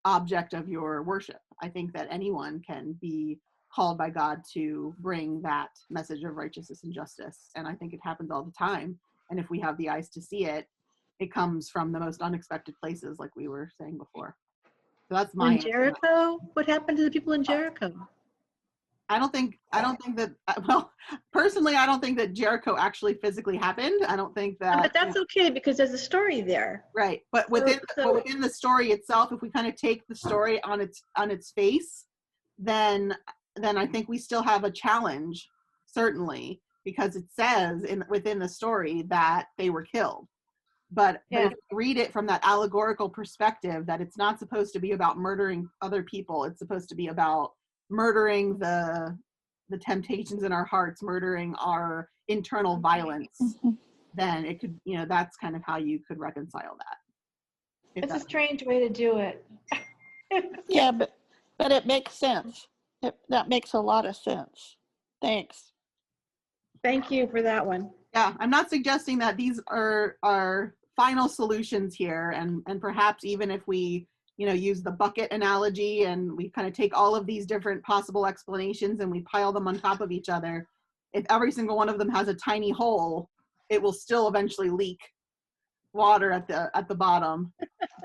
object of your worship. I think that anyone can be called by God to bring that message of righteousness and justice. And I think it happens all the time. And if we have the eyes to see it, it comes from the most unexpected places, like we were saying before. So that's my In answer. Jericho? What happened to the people in Jericho? I don't think that, well, personally, I don't think that Jericho actually physically happened. I don't think that. But that's okay, because there's a story there. Right. But within the story itself, if we kind of take the story on its face, then I think we still have a challenge, certainly, because it says within the story that they were killed. But if you read it from that allegorical perspective, that it's not supposed to be about murdering other people, it's supposed to be about murdering the temptations in our hearts, murdering our internal violence, then it could, that's kind of how you could reconcile that. It's a strange way to do it. Yeah, but it makes sense. That makes a lot of sense. Thanks. Thank you for that one. Yeah, I'm not suggesting that these are final solutions here, and perhaps even if we use the bucket analogy and we kind of take all of these different possible explanations and we pile them on top of each other, if every single one of them has a tiny hole, it will still eventually leak water at the bottom.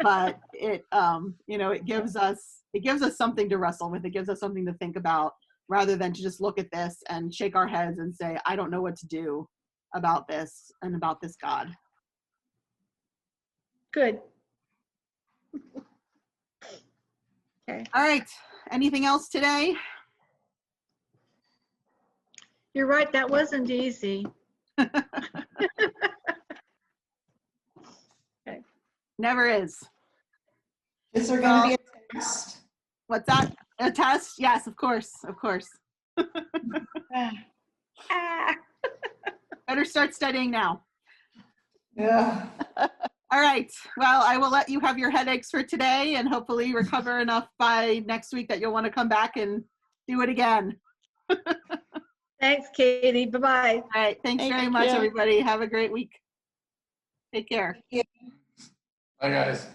But it it gives us something to wrestle with. It gives us something to think about, rather than to just look at this and shake our heads and say, I don't know what to do about this and about this God. Good. Okay. All right. Anything else today? You're right, that wasn't easy. Okay. Never is. Is there going to be a test? What's that? A test? Yes, of course. Of course. Ah. Better start studying now. Yeah. All right. Well, I will let you have your headaches for today and hopefully recover enough by next week that you'll want to come back and do it again. Thanks, Katie. Bye-bye. All right. Thanks Thank very much, you. everybody. Have a great week. Take care. Bye, guys.